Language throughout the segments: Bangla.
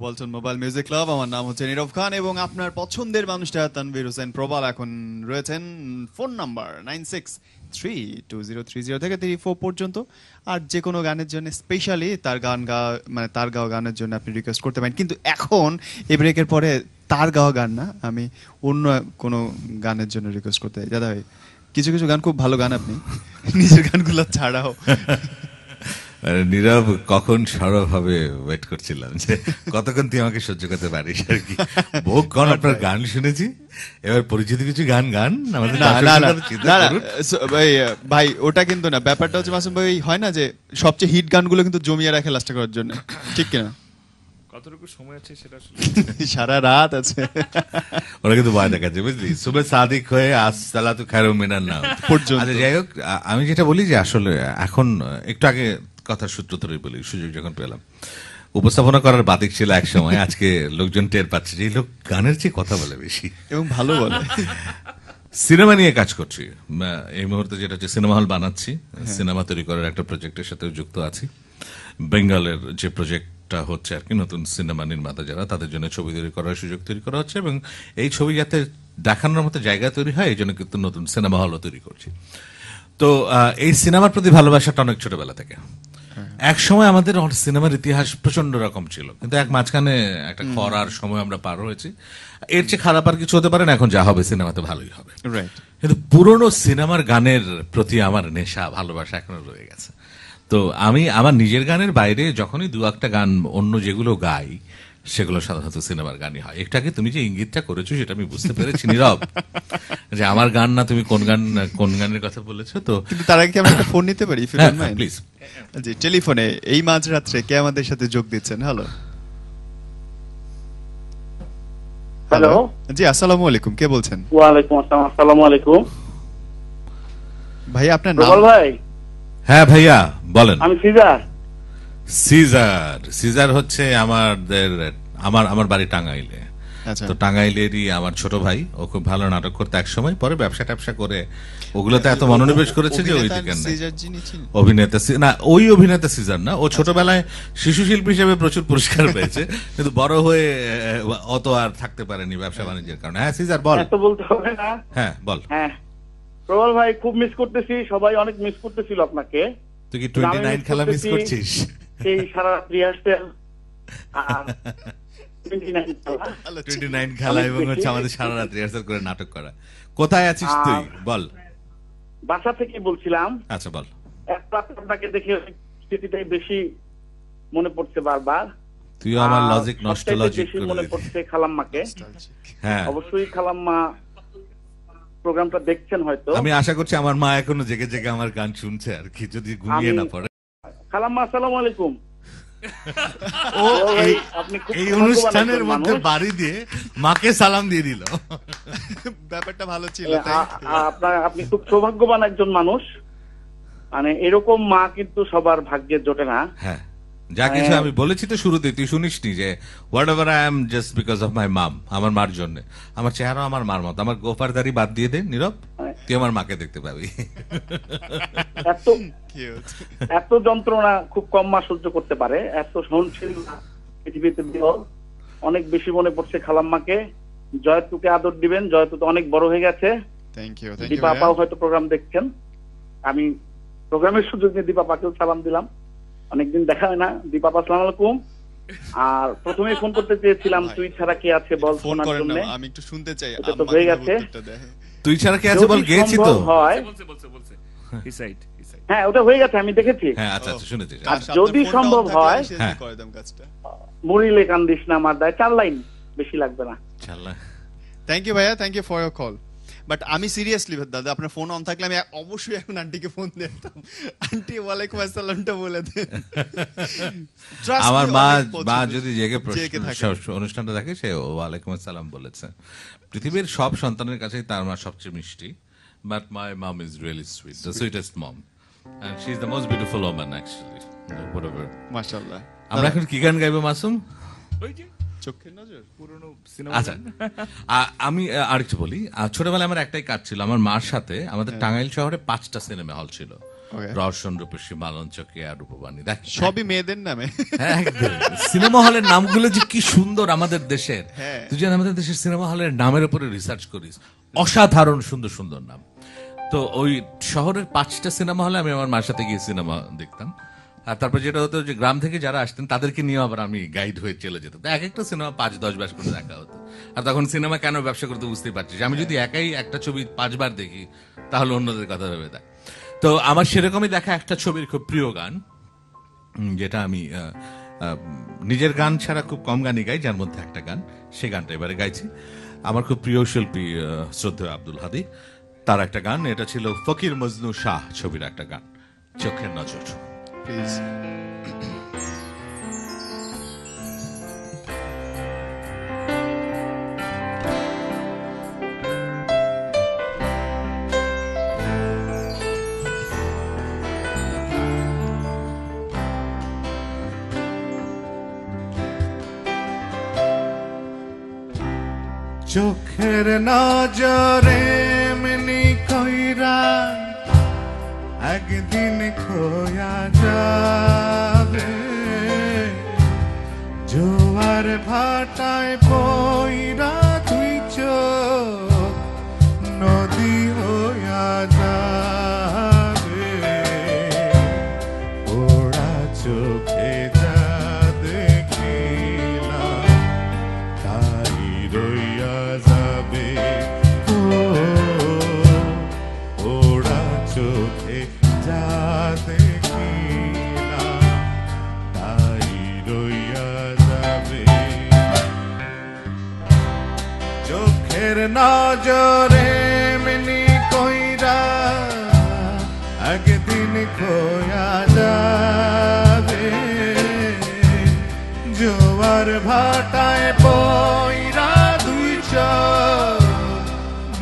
Walton mobile music club. আমার নাম হচ্ছে নীরব খান এবং আপনার পছন্দের মানুষটা তানভীর হোসেন প্রবাল এখন রয়েছেন। ফোন নাম্বার 963203 থেকে 34 পর্যন্ত। আর যে কোনো গানের জন্য স্পেশালি তার গাওয়া গানের জন্য আপনি রিকোয়েস্ট করতে পারেন। কিন্তু এখন এই ব্রেকের পরে তার গাওয়া গান না, আমি অন্য কোনো গানের জন্য রিকোয়েস্ট করতে চাই। দাদা ভাই, কিছু কিছু গান খুব ভালো গান, আপনি নিজের গানগুলো ছাড়াও। নীরব কখন সরব হবে ওয়েট করছিলাম যে কতক্ষণ তুই আমাকে সহ্য করতে পারিস আর কি। বহুক্ষণ আপনার গান শুনেছি, এবার পরিচিত কিছু গান আমাদের ভাই ওটা কিন্তু না, ব্যাপারটা হচ্ছে মাসুম ভাই, হয় না যে সবচেয়ে হিট গানগুলো কিন্তু জমিয়ে রাখে লাস্টে করার জন্য, ঠিক কিনা? কতটুকু সময় আছে সেটা সারা রাত আছে ওরা কিন্তু ভয় দেখাচ্ছে, বুঝলি, সুবে সাদিক হয়ে আজ সালাতু খায়রুম মিনান নাম পর্যন্ত। আচ্ছা যাই হোক, আমি যেটা বলি যে আসলে এখন একটু আগে কথার সূত্র ধরেই বলি, সুযোগ যখন পেলাম উপস্থাপনা করার বাতিক ছিল এক সময়, আজকে লোকজন টের পাচ্ছে যে এই লোক গানের চেয়ে কথা বলে বেশি এবং ভালো বলে। সিনেমা নিয়ে কাজ করছি এই মুহূর্তে, যেটা হচ্ছে সিনেমা হল বানাচ্ছি, সিনেমা তৈরি করার একটা প্রজেক্টের সাথে যুক্ত আছি। বেঙ্গলের যে প্রজেক্টটা হচ্ছে আর কি, নতুন সিনেমা নির্মাতা যারা, তাদের জন্য ছবি তৈরি করার সুযোগ তৈরি করা হচ্ছে এবং এই ছবি যাতে দেখানোর মতো জায়গা তৈরি হয় এই জন্য কিন্তু নতুন সিনেমা হলও তৈরি করছি। তো এই সিনেমার প্রতি ভালোবাসাটা অনেক ছোটবেলা থেকে। এক সময় আমাদের সিনেমার ইতিহাস প্রচন্ড রকম ছিল, কিন্তু এক মাঝখানে একটা খরার সময় আমরা পার হয়েছি। এর চেয়ে খারাপ আর কিছু হতে পারে না, এখন যা হবে সিনেমাতে ভালোই হবে। কিন্তু পুরনো সিনেমার গানের প্রতি আমার নেশা ভালোবাসা এখনো রয়ে গেছে। তো আমি আমার নিজের গানের বাইরে যখনই দু একটা গান অন্য যেগুলো গাই, সেগুলো সাধারণত সিনেমার গানই হয়। একটাকে তুমি যে ইঙ্গিতটা করেছো সেটা আমি বুঝতে পেরেছি নীরব, যে আমার গান না, তুমি কোন গানের কথা বলেছো। তো কিন্তু তার আগে আমরা একটা ফোন নিতে পারি প্লিজ? জি, টেলিফোনে এই মাঝরাত্রে কে আমাদের সাথে যোগ দিচ্ছেন? হ্যালো হ্যালো, জি আসসালামু আলাইকুম, কে বলছেন? ওয়ালাইকুম আসসালাম। আসসালামু আলাইকুম ভাই, আপনার নাম? ভাই। হ্যাঁ ভাইয়া বলেন। আমি সিজার। সিজার হচ্ছে আমার বাড়ি টাঙ্গাইলে। তো টাঙ্গাইলেরই আমার ছোট ভাই, ও খুব ভালো নাটক করতে এক সময়, পরে ব্যবসা ট্যাবসা করে ওগুলোতে এত মনোনিবেশ করেছে যে ওই দিকে অভিনেতা না, ওই অভিনেতা সিজার না, ও ছোটবেলায় শিশু শিল্পী হিসেবে প্রচুর পুরস্কার পেয়েছে, কিন্তু বড় হয়ে অত আর থাকতে পারেনি ব্যবসা বাণিজ্যের কারণে। হ্যাঁ সিজার বল। এত বলতে হবে না। হ্যাঁ বল। হ্যাঁ প্রবল ভাই, খুব মিস করতেছি, সবাই অনেক মিস করতেছিল আপনাকে। তুই কি 29 খেলা মিস করছিস? সেই সারা রাত রিহার্সাল, 29 খেলা এবং হচ্ছে আমাদের সারা রাত রিহার্সাল করে নাটক করা। কোথায় আছিস তুই বল? বাসা থেকে বলছিলাম। আচ্ছা বল। আপনাকে দেখে স্মৃতিটাই বেশি মনে পড়ছে বারবার। তুই আমার লজিক নস্টালজিক বেশি মনে পড়ছে খালাম্মাকে। হ্যাঁ অবশ্যই খালাম্মা প্রোগ্রামটা দেখছেন হয়তো। আমি আশা করছি আমার মা এখনো জেগে জেগে আমার গান শুনছে আর কি, যদি ঘুমিয়ে না পড়ে। খালাম্মা আসসালামু আলাইকুম। ও এই অনুষ্ঠানের মধ্যে বাড়ি দিয়ে মাকে সালাম দিয়ে দিল, ব্যাপারটা ভালো ছিল। আপনি খুব সৌভাগ্যবান একজন মানুষ, মানে এরকম মা কিন্তু সবার ভাগ্যে জোটে না। হ্যাঁ, যা কিছু আমি বলেছি তো শুরুতে, তুই শুনিসনি যে whatever I am just because of my mom, আমার মার জন্য। আমার চেহারা আমার মার মতো, আমার গোফারদারি বাদ দিয়ে দে নীরব, তুই আমার মাকে দেখতে পাবি। এত যন্ত্রণা খুব কম মা সহ্য করতে পারে, এত সহনশীল পৃথিবীতে অনেক বেশি মনে পড়ছে খালাম্মাকে। জয়তুকে আদর দিবেন, জয়তু তো অনেক বড় হয়ে গেছে। দীপা আপাও হয়তো প্রোগ্রাম দেখছেন, আমি প্রোগ্রামের সুযোগ নিয়ে দীপা আপাকেও সালাম দিলাম, অনেকদিন দেখা হয় না। দীপা আপা আসসালামু আলাইকুম। আর প্রথমেই ফোন করতে চেয়েছিলাম তুই ছাড়া কে আছে বল শোনার জন্য, আমি একটু শুনতে চাই। এটা তো হয়ে গেছে, তুই ছাড়া কে আছে বল গেছি তো। বলছে হ্যাঁ ওটা হয়ে গেছে, আমি দেখেছি। হ্যাঁ আচ্ছা শুনেছি। যদি সম্ভব হয় মুড়িলে কান্দিস না আমার দায়, 4 লাইন, বেশি লাগবে না। থ্যাংক ইউ ভাইয়া, thank you for your call. But আমি সিরিয়াসলি দাদা, আপনার ফোন অন থাকলে আমি অবশ্যই এখন আন্টিকে ফোন দিতাম, আন্টি ওয়ালাইকুম আসসালামটা বলে দেন। আমার মা যদি জেগে অনুষ্ঠানটা দেখে, সে ওয়ালাইকুম আসসালাম বলেছে। পৃথিবীর সব সন্তানের কাছেই তার মা সবচেয়ে মিষ্টি, but my mom is really sweet, the sweetest mom, and she's the most beautiful woman actually, whatever. মাশাআল্লাহ। আমরা এখন কি গান গাইবো মাসুম? ওই যে চোখের নজর, পুরনো সিনেমা। আচ্ছা আমি আরেকটু বলি, ছোটবেলায় আমার একটাই কাজ ছিল, আমার মার সাথে আমাদের টাঙ্গাইল শহরে 5টা সিনেমা হল ছিল। Okay. রওশন, রূপসী, মালঞ্চকে আর রূপবাণী। দেখ সবই মেয়েদের নামে। হ্যাঁ, একদম। সিনেমা হলের নামগুলো যে কি সুন্দর আমাদের দেশের। হ্যাঁ। তুই যেন আমাদের দেশের সিনেমা হলের নামের উপরে রিসার্চ করিস, অসাধারণ সুন্দর সুন্দর নাম। তো ওই শহরের 5টা সিনেমা হলে আমি আমার মার সাথে গিয়ে সিনেমা দেখতাম। আর তারপর যেটা হতো যে গ্রাম থেকে যারা আসতেন তাদেরকে নিয়ে আবার আমি গাইড হয়ে চলে যেতাম। এক একটা সিনেমা 5-10 বার করে দেখা হতো। আর তখন সিনেমা কেন ব্যবসা করতে বুঝতেই পারছিস, আমি যদি একাই একটা ছবি 5 বার দেখি তাহলে অন্যদের কথা ভেবে দেয়। তো আমার সেরকমই দেখা একটা ছবির খুব প্রিয় গান, যেটা আমি নিজের গান ছাড়া খুব কম গানই গাই, যার মধ্যে একটা গান, সেই গানটা এবারে গাইছি। আমার খুব প্রিয় শিল্পী শ্রদ্ধেয় আব্দুল হাদী, তার একটা গান, এটা ছিল ফকির মজনু শাহ ছবির একটা গান, চোখের নজর। প্লিজ। চোখের নজরে এমনি কইরা একদিন খোয়া যাবে, জোয়ার ভাটায় বইরা তুই চোখ নদী হইয়া যাবে, ওরা চোখে যা দেখিলাম তাই রইয়া যাবে, ওরা চোখে যা দেখিলাম তাই রইয়া যাবে। চোখের নজরে এমনি কইরা একদিন খোয়া যাবে, জোয়ার ভাটায় বইরা দুই চোখ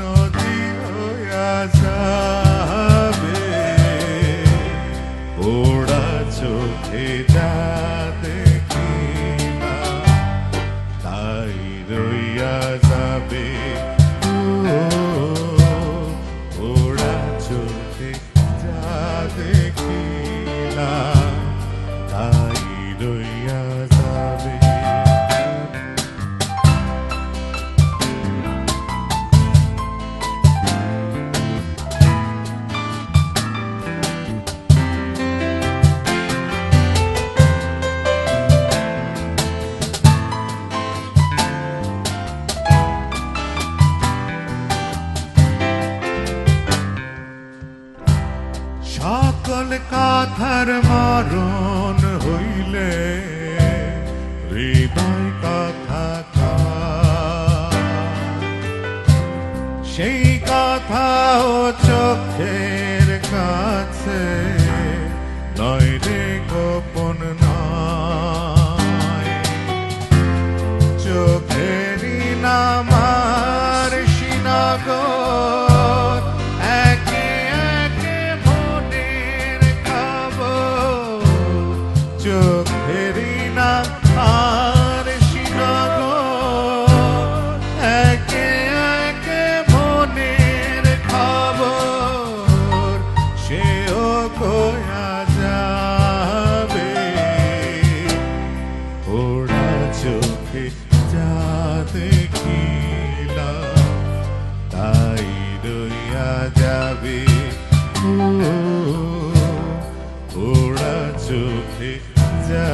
নদী হইয়া যাবে, ওরা চোখে যা দেখিলাম তাই রইয়া যাবে, ওরা চোখে যা দেখিলাম তাই রইয়া যাবে। সকল কথার মরণ হইলে হৃদয় কথা কয়, সেই কথাও চোখের কাছে নয় রে গোপন নয়, চোখেরই নামার শ্রীনগর একে একে মনের খবর, চোখেরই নামার শ্রীনগর একে একে মনের খবর, সেও কয়া যাবে, ওরা চোখে যা দেখিলাম তাই রইয়া যাবে, ওরা চোখে যা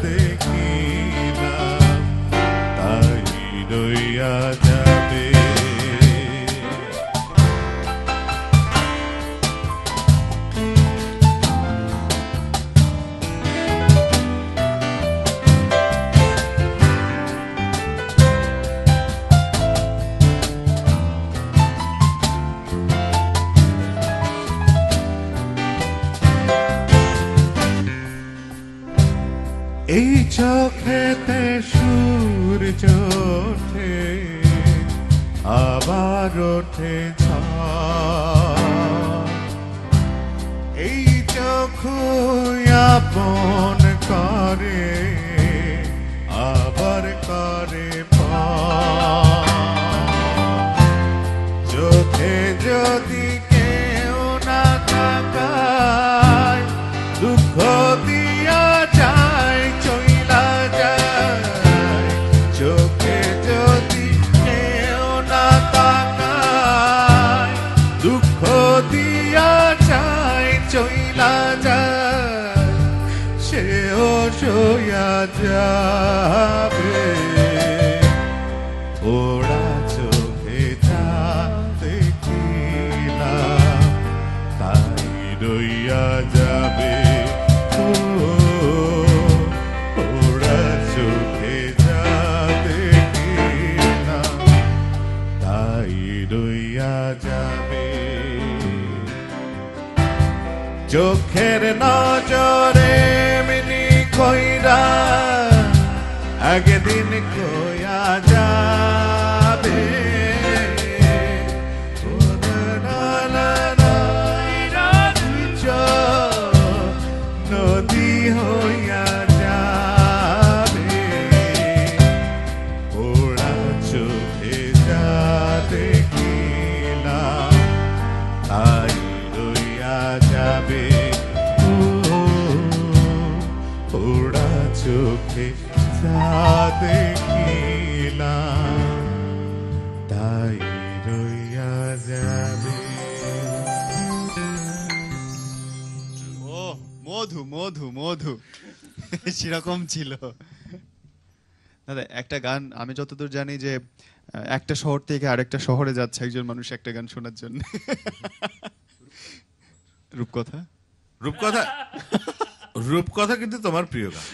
দেখিলাম তাই রইয়া যাবে। এই চোখেতে সূর্য ওঠে আবার ওঠে ঝড়, এই চোখ আপন করে আবার করে পর, চোখে যদি কেউ না থাকা চইলা যায় সেও সইয়া যাবে ওরা চোখে যা দেখিলাম তাই রইয়া যাবে ওরা চোখে যা দেখিলাম তাই রইয়া যাবে চোখের নজরে মিনি কইরা একদিন কইয়া যাবে নদী হইয়া যাবে ওরা চোখে যা দেখিলাম তাই রইয়া যাবে ওরা চোখে যা দেখিলাম তাই রইয়া যাবে ও মধু মধু মধু সেরকম ছিল। দাদা একটা গান আমি যতদূর জানি যে একটা শহর থেকে আরেকটা শহরে যাচ্ছে একজন মানুষ একটা গান শোনার জন্য। রূপকথা রূপকথা রূপকথা কিন্তু তোমার প্রিয় গান।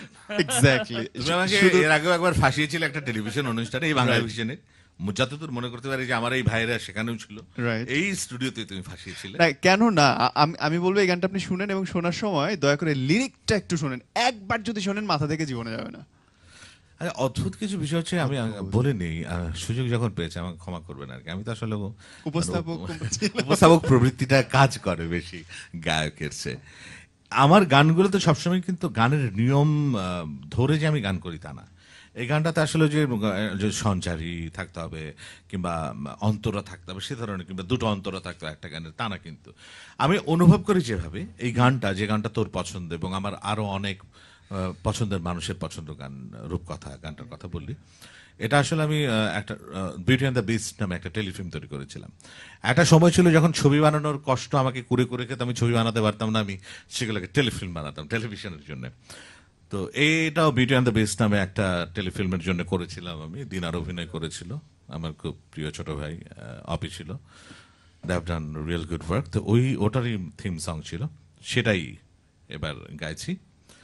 এক্স্যাক্টলি। তুমি আমাকে এর আগেও একবার ফাঁসিয়েছিলে একটা টেলিভিশন অনুষ্ঠানে, এই বাংলা টেলিভিশনে, যতদূর মনে করতে পারি যে আমার এই ভাইয়েরা সেখানেও ছিল, Right. এই স্টুডিওতে তুমি ফাঁসিয়েছিলে। না কেন না, আমি বলবো এই গানটা আপনি শুনেন এবং শোনার সময় দয়া করে লিরিকটা একটু শোনেন। একবার যদি শোনেন মাথা থেকে জীবনে যাবে না। আরে অদ্ভুত কিছু বিষয় হচ্ছে, আমি বলে নেই, সুযোগ যখন পেয়েছে আমাকে ক্ষমা করবেন আর কি। আমি তো আসলে উপস্থাপক প্রবৃত্তিটা কাজ করে বেশি গায়কের চেয়ে। আমার গানগুলোতে সবসময় কিন্তু গানের নিয়ম ধরে যে আমি গান করি তা না। এই গানটাতে আসলে যে সঞ্চারী থাকতে হবে কিংবা অন্তরা থাকতে হবে সে ধরনের, কিংবা দুটো অন্তরা থাকতে হবে একটা গানের, তা না। কিন্তু আমি অনুভব করি যেভাবে এই গানটা, যে গানটা তোর পছন্দ এবং আমার আরো অনেক পছন্দের মানুষের পছন্দ গান, রূপকথা গানটার কথা বললি, এটা আসলে আমি একটা বিউটি অ্যান্ড দ্য বিস্ট নামে একটা টেলিফিল্ম তৈরি করেছিলাম। একটা সময় ছিল যখন ছবি বানানোর কষ্ট আমাকে কুড়ে কুড়ে খেতে আমি ছবি বানাতে পারতাম না, আমি সেগুলোকে টেলিফিল্ম বানাতাম টেলিভিশনের জন্য। তো এইটাও বিউটি অ্যান্ড দ্য বিস্ট নামে একটা টেলিফিল্মের জন্য করেছিলাম আমি। দিনার অভিনয় করেছিল, আমার খুব প্রিয় ছোট ভাই অপি ছিল। They have done real good work. তো ওটারই থিম সং ছিল, সেটাই এবার গাইছি।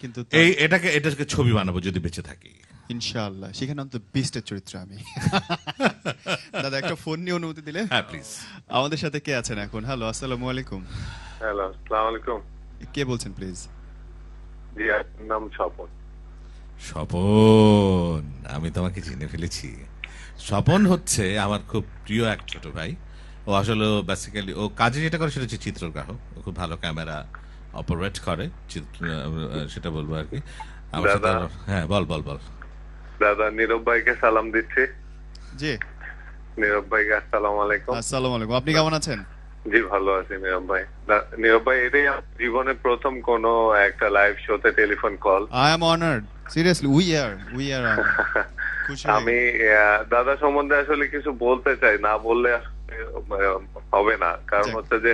কিন্তু এটাকে ছবি বানাবো যদি বেঁচে থাকি ইনশাআল্লাহ, সেখানে অন্তত বিস্টের চরিত্র আমি। দাদা একটা ফোন নিয়ে অনুমতি দিলে? হ্যাঁ প্লিজ। আমাদের সাথে কে আছেন এখন? হ্যালো, আসসালামু আলাইকুম। হ্যালো, আসসালামু আলাইকুম। কে বলছেন প্লিজ? জি, আপনার নাম স্বপন। স্বপন, আমি তোমাকে চিনে ফেলেছি। স্বপন হচ্ছে আমার খুব প্রিয় এক ছোট ভাই। ও আসলে বেসিক্যালি ও কাজে যেটা করে সেটা হচ্ছে চিত্রগ্রাহক। ও খুব ভালো ক্যামেরা অপারেট করে, সেটা বলবো আর কি। আমার সাথে হ্যাঁ, বল বল বল। দাদা নীরব ভাইকে সালাম দিচ্ছি। জি নীরব ভাইকে আসসালামু আলাইকুম। আসসালামু আলাইকুম। আপনি কেমন আছেন? জি ভালো আছি নীরব ভাই। নীরব ভাই, এটাই আমার জীবনের প্রথম কোন একটা লাইভ শোতে telephone call. I am honoured, seriously. We are আমি দাদা সম্বন্ধে আসলে কিছু বলতে চাই, না বললে হবে না। কারণ হচ্ছে যে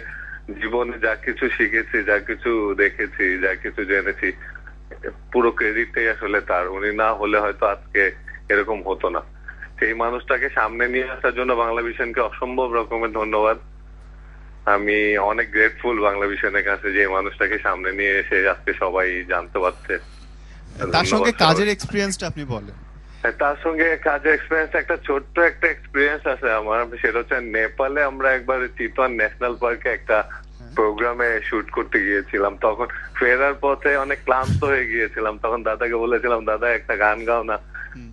জীবনে যা কিছু শিখেছি, যা কিছু দেখেছি, যা কিছু জেনেছি, পুরো ক্রেডিটটাই আসলে তার। উনি না হলে হয়তো আজকে এরকম হতো না। সেই মানুষটাকে সামনে নিয়ে আসার জন্য বাংলা ভিশনকে অসম্ভব রকমের ধন্যবাদ। আমি অনেক গ্রেটফুল বাংলা ভিশনের কাছে যে এই মানুষটাকে সামনে নিয়ে এসে আজকে সবাই জানতে পারছে। তার সঙ্গে কাজের এক্সপেরিয়েন্সটা আপনি বলেন। তার সঙ্গে কাজের এক্সপিরিয়েন্স, একটা ছোট্ট একটা এক্সপিরিয়েন্স আছে আমার। সেটা হচ্ছে নেপালে আমরা একবার চিতওয়ান ন্যাশনাল পার্কে একটা প্রোগ্রামে শুট করতে গিয়েছিলাম। তখন ফেরার পথে অনেক ক্লান্ত হয়ে গিয়েছিলাম। তখন দাদাকে বলেছিলাম, দাদা একটা গান গাও না।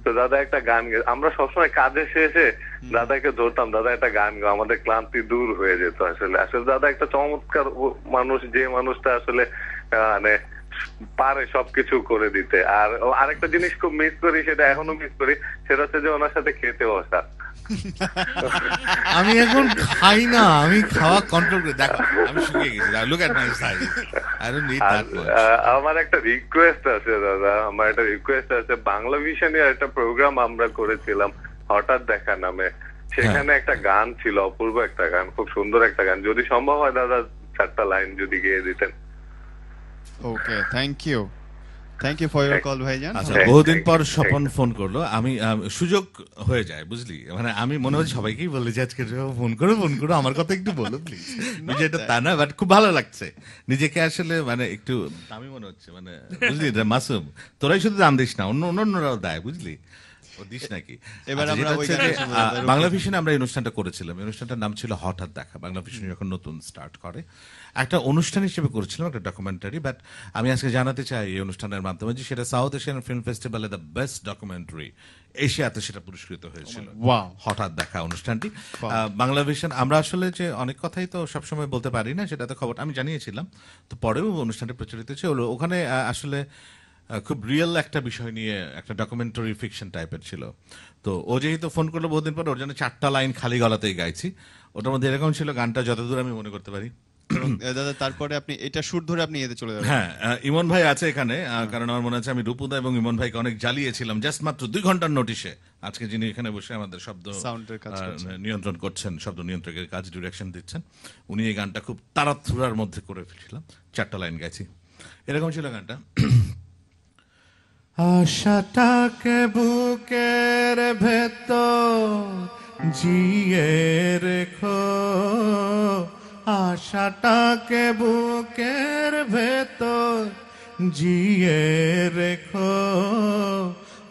তো দাদা একটা গান, আমরা সবসময় কাজে শেষে দাদাকে ধরতাম, দাদা একটা গান গাও, আমাদের ক্লান্তি দূর হয়ে যেত। আসলে দাদা একটা চমৎকার মানুষ, যে মানুষটা আসলে মানে পারে সবকিছু করে দিতে। আর আরেকটা জিনিস খুব মিস করি, সেটা এখনো মিস করি, সেটা হচ্ছে যে ওনার সাথে খেতে বসা। আমি এখন খাই না, আমি খাওয়া কন্ট্রোল করে, দেখো আমি শুকিয়ে গেছি, look at my size, I don't need that much. আমার একটা রিকোয়েস্ট আছে দাদা, আমার একটা রিকোয়েস্ট আছে। বাংলা ভিশনের একটা প্রোগ্রাম আমরা করেছিলাম হঠাৎ দেখা নামে, সেখানে একটা গান ছিল, অপূর্ব একটা গান, খুব সুন্দর একটা গান। যদি সম্ভব হয় দাদা 4টা লাইন যদি গেয়ে দিতেন। Okay, thank you for your call ভাইজান। আচ্ছা, Thank- বহুদিন পর thank- স্বপন ফোন করলো। আমি সুযোগ হয়ে যায়, বুঝলি, মানে আমি মনে হচ্ছে সবাইকেই বলে যে আজকে ফোন করো আমার কথা একটু বলো প্লিজ। এটা তা না, বাট খুব ভালো লাগছে নিজেকে আসলে, মানে একটু দামি মনে হচ্ছে, মানে বুঝলি রে মাসুম, তোরাই শুধু দাম দিস না, অন্যরাও দেয়, বুঝলি, ও দিস নাকি? এবার আচ্ছা, আমরা যেটা ওই হচ্ছে গানের যে, সময় তাদের বাংলা ভিশনে আমরা এই অনুষ্ঠানটা করেছিলাম। এই অনুষ্ঠানটার নাম ছিল হঠাৎ দেখা। বাংলা ভিশন যখন নতুন স্টার্ট করে একটা অনুষ্ঠান হিসেবে করেছিলাম, একটা ডকুমেন্টারি। বাট আমি আজকে জানাতে চাই এই অনুষ্ঠানের মাধ্যমে যে সেটা সাউথ এশিয়ান ফিল্ম ফেস্টিভ্যালে দ্য বেস্ট ডকুমেন্টারি এশিয়াতে সেটা পুরস্কৃত হয়েছিল। Wow. হঠাৎ দেখা অনুষ্ঠানটি বাংলা ভিশন। আমরা আসলে যে অনেক কথাই তো সবসময় বলতে পারি না, সেটা তো খবর আমি জানিয়েছিলাম, তো পরেও অনুষ্ঠানটি প্রচলিত ছিল। ওখানে আসলে খুব রিয়েল একটা বিষয় নিয়ে একটা ডকুমেন্টারি ফিকশন টাইপের ছিল। তো ও যেহেতু ফোন করলো বহুদিন পর, ওর জন্য 4টা লাইন খালি গলাতেই গাইছি। ওটার মধ্যে এরকম ছিল গানটা, যতদূর আমি মনে করতে পারি। এবং দাদা তারপরে আপনি এটা শুট ধরে আপনি এতে চলে যাবেন। হ্যাঁ, ইমন ভাই আছে এখানে, কারণ আমার মনে আছে আমি রূপুদা এবং ইমন ভাইকে অনেক জ্বালিয়েছিলাম জাস্ট মাত্র 2 ঘন্টার নোটিশে। আজকে যিনি এখানে বসে আমাদের শব্দ সাউন্ডের কাজ করছেন। নিয়ন্ত্রণ করছেন, শব্দ নিয়ন্ত্রকের কাজ ডিরেকশন দিচ্ছেন, উনি এই গানটা খুব তাড়াহুড়ার মধ্যে করে ফেলেছিলাম। 4টা লাইন গাইছি, এরকম ছিল গানটা। আশাটাকে বুকের ভেতর জিয়ে রেখো, আশাটাকে বুকের ভেতর জিয়ে রেখো,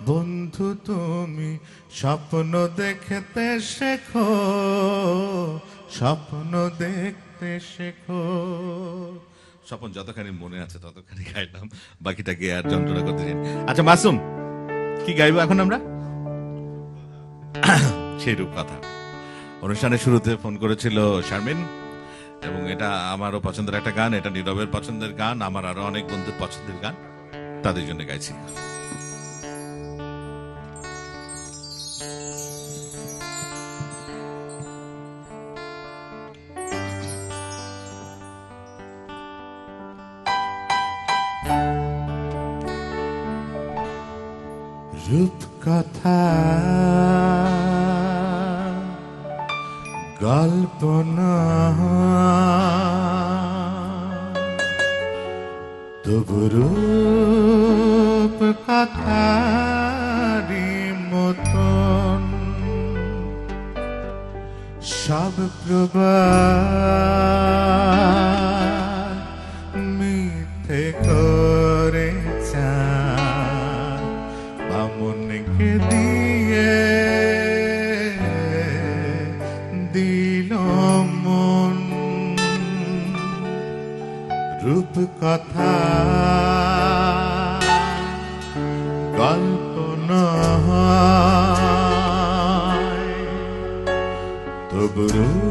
বন্ধু তুমি স্বপ্ন দেখতে শেখো, স্বপ্ন দেখতে শেখো। স্বপন যতখানি মনে আছে ততখানি গাইলাম, বাকিটাকে আর যন্ত্রণা করতে চাই। আচ্ছা মাসুম, কি গাইবো এখন আমরা? সেই রূপকথা। অনুষ্ঠানের শুরুতে ফোন করেছিল শারমিন, এবং এটা আমারও পছন্দের একটা গান, এটা নীরবের পছন্দের গান, আমার আরো অনেক বন্ধুর পছন্দের গান, তাদের জন্য গাইছি। রূপকথা গল্প না, তবু রূপ কথারি মতন সব প্রবাদ মিথ্যে করে চান বামুনকে দিয়ে দিল মন। রূপকথা গল্প নয়, তবু রূপকথারি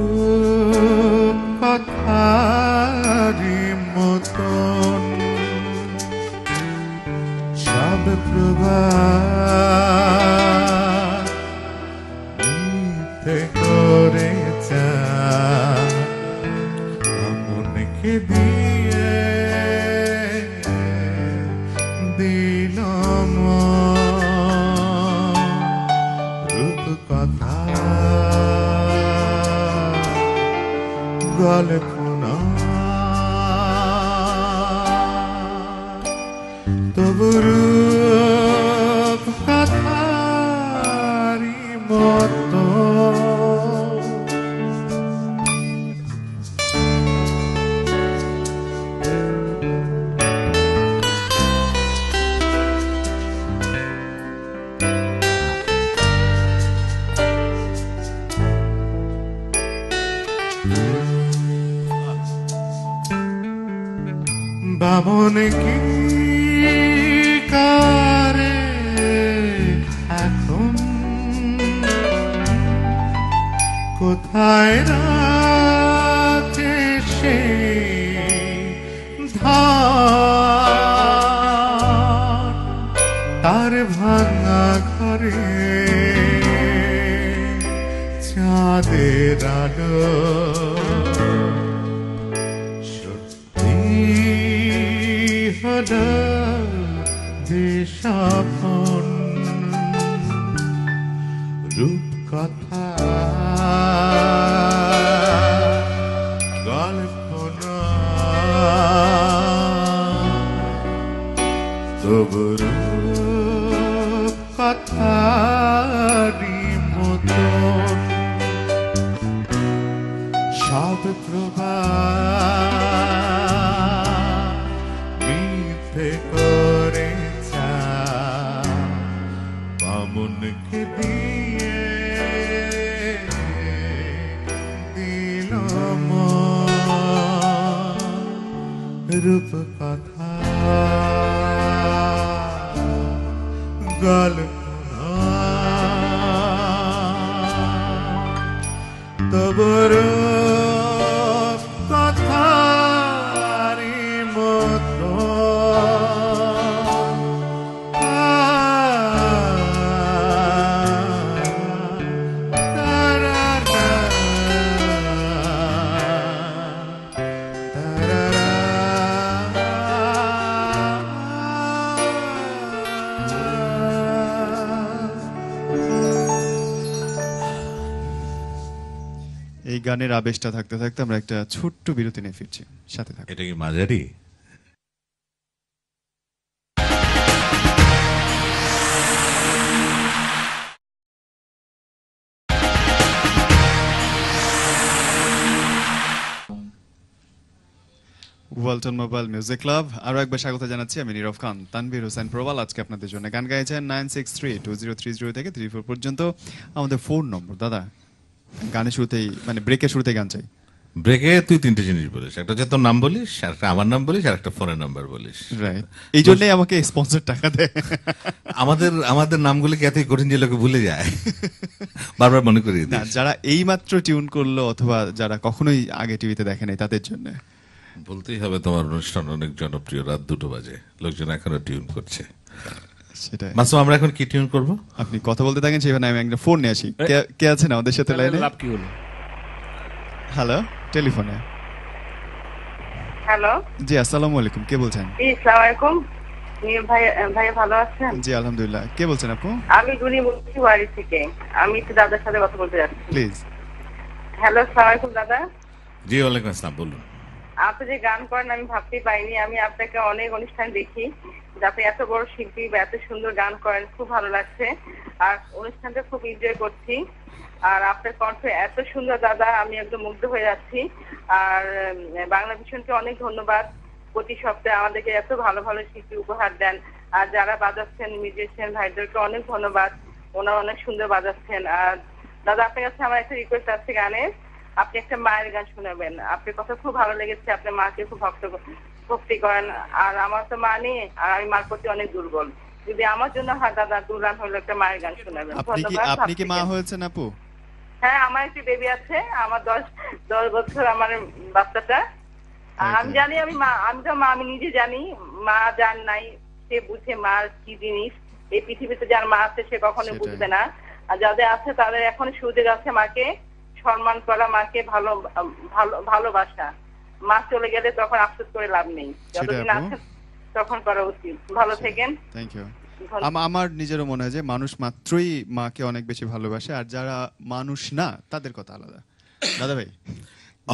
মতন সব প্রভাত মিথ্যে করে চান মনকে দিয়ে দিল রূপকথা গল্প না, তবু রূপকথারি মতো বামন কি করে এখন, কোথায় রাখে সে ধান তার ভাঙা ঘরে চাঁদের আলো হলো যে স্বপন। রূপকথা গল্প নয়, তবু রূপ কথারি মতো সব প্রভাব মিথ্যে করে বামুনকে দিয়ে দিল রূপ কথা গল্প তবর কথারি মতো এই গানের আবেশটা থাকতে থাকতে আমরা একটা ছোট্ট বিরতি নিয়ে ফিরছি, সাথে থাকো। এটা কি মাঝারি? ওয়ালটন মোবাইল মিউজিক ক্লাব আরো একবার স্বাগত জানাচ্ছি। আমি নীরব খান। তানভীর হোসেন প্রবাল আজকে আপনাদের জন্য গান গাইছেন 96320330 থেকে 34 পর্যন্ত আমাদের ফোন নম্বর। দাদা, গানের শুরুতেই মানে ব্রেকের শুরুতেই গান চাই। ব্রেকে তুই তিনটে জিনিস বলিস, একটা হচ্ছে তোর নাম বলিস, একটা আমার নাম বলিস, আর একটা ফোনের নাম্বার বলিস। রাইট, এই জন্যই আমাকে স্পন্সর টাকা দেয়। আমাদের নামগুলো কি এতই কঠিন যে লোকে ভুলে যায়? বারবার মনে করিয়ে না, দিস। যারা এই মাত্র টিউন করলো অথবা যারা কখনোই আগে টিভিতে দেখে নাই তাদের জন্য বলতেই হবে তোমার অনুষ্ঠান অনেক জনপ্রিয়। রাত 2টো বাজে, লোকজন এখনো টিউন করছে। সেটাই। মাসুম, আমরা এখন কি টিউন করবো? আপনি কথা বলতে থাকেন, সেখানে আমি একটা ফোন নিয়ে আসি। কে আছেন আমাদের সাথে লাইনে? লাভ কি হলো? হ্যালো, টেলিফোনে। হ্যালো, জি আসসালামু আলাইকুম, কে বলছেন? জি আসসালামু আলাইকুম। ভাই ভালো আছেন? জি আলহামদুলিল্লাহ। কে বলছেন আপু? আমি গুনি বলছি বাড়ি থেকে। আমি একটু দাদার সাথে কথা বলতে যাচ্ছি। প্লিজ। হ্যালো, আসসালামু আলাইকুম দাদা। জি ওয়ালাইকুম আসসালাম, বলুন। আপনি যে গান করেন আমি ভাবতেই পাইনি। আমি আপনাকে অনেক অনুষ্ঠান দেখি, যে আপনি এত বড় শিল্পী বা এত সুন্দর গান করেন, খুব ভালো লাগছে। আর অনুষ্ঠানটা খুব এনজয় করছি। আর আপনার কণ্ঠ এত সুন্দর দাদা, আমি একদম মুগ্ধ হয়ে যাচ্ছি। আর বাংলা ভিশনকে অনেক ধন্যবাদ, প্রতি সপ্তাহে আমাদেরকে এত ভালো ভালো শিল্পী উপহার দেন। আর যারা বাজাচ্ছেন মিউজিশিয়ান ভাইদেরকে অনেক ধন্যবাদ, ওনারা অনেক সুন্দর বাজাচ্ছেন। আর দাদা, আপনার কাছে আমার একটা রিকোয়েস্ট আছে গানের, আপনি একটা মায়ের গান শোনাবেন। আপনার কথা খুব ভালো লেগেছে, আপনার মাকে খুব ভক্তি করেন। আর আমার তো মা নেই, আর আমি মার প্রতি অনেক দুর্বল। যদি আমার জন্য হয় দাদা, দুরান হলো একটা মায়ের গান শোনাবেন। আপনি কি মা হয়েছেন আপু? হ্যাঁ, আমার একটি বেবি আছে, আমার 10 বছর আমার বাচ্চাটা। আর আমি জানি আমি তো মা, আমি নিজে জানি মা যার নাই সে বুঝে মা কি জিনিস। এই পৃথিবীতে যার মা আছে সে কখনো বুঝবে না। আর যাদের আছে তাদের এখন সুযোগ আছে মাকে সম্মান করা, মাকে ভালোবাসা। মা চলে গেলে তখন আফসোস করে লাভ নেই, যতদিন আছে তখন করা উচিত। ভালো থাকেন। Thank you. আমার নিজেরও মনে হয় যে মানুষ মাত্রই মাকে অনেক বেশি ভালোবাসে, আর যারা মানুষ না তাদের কথা আলাদা। দাদা ভাই,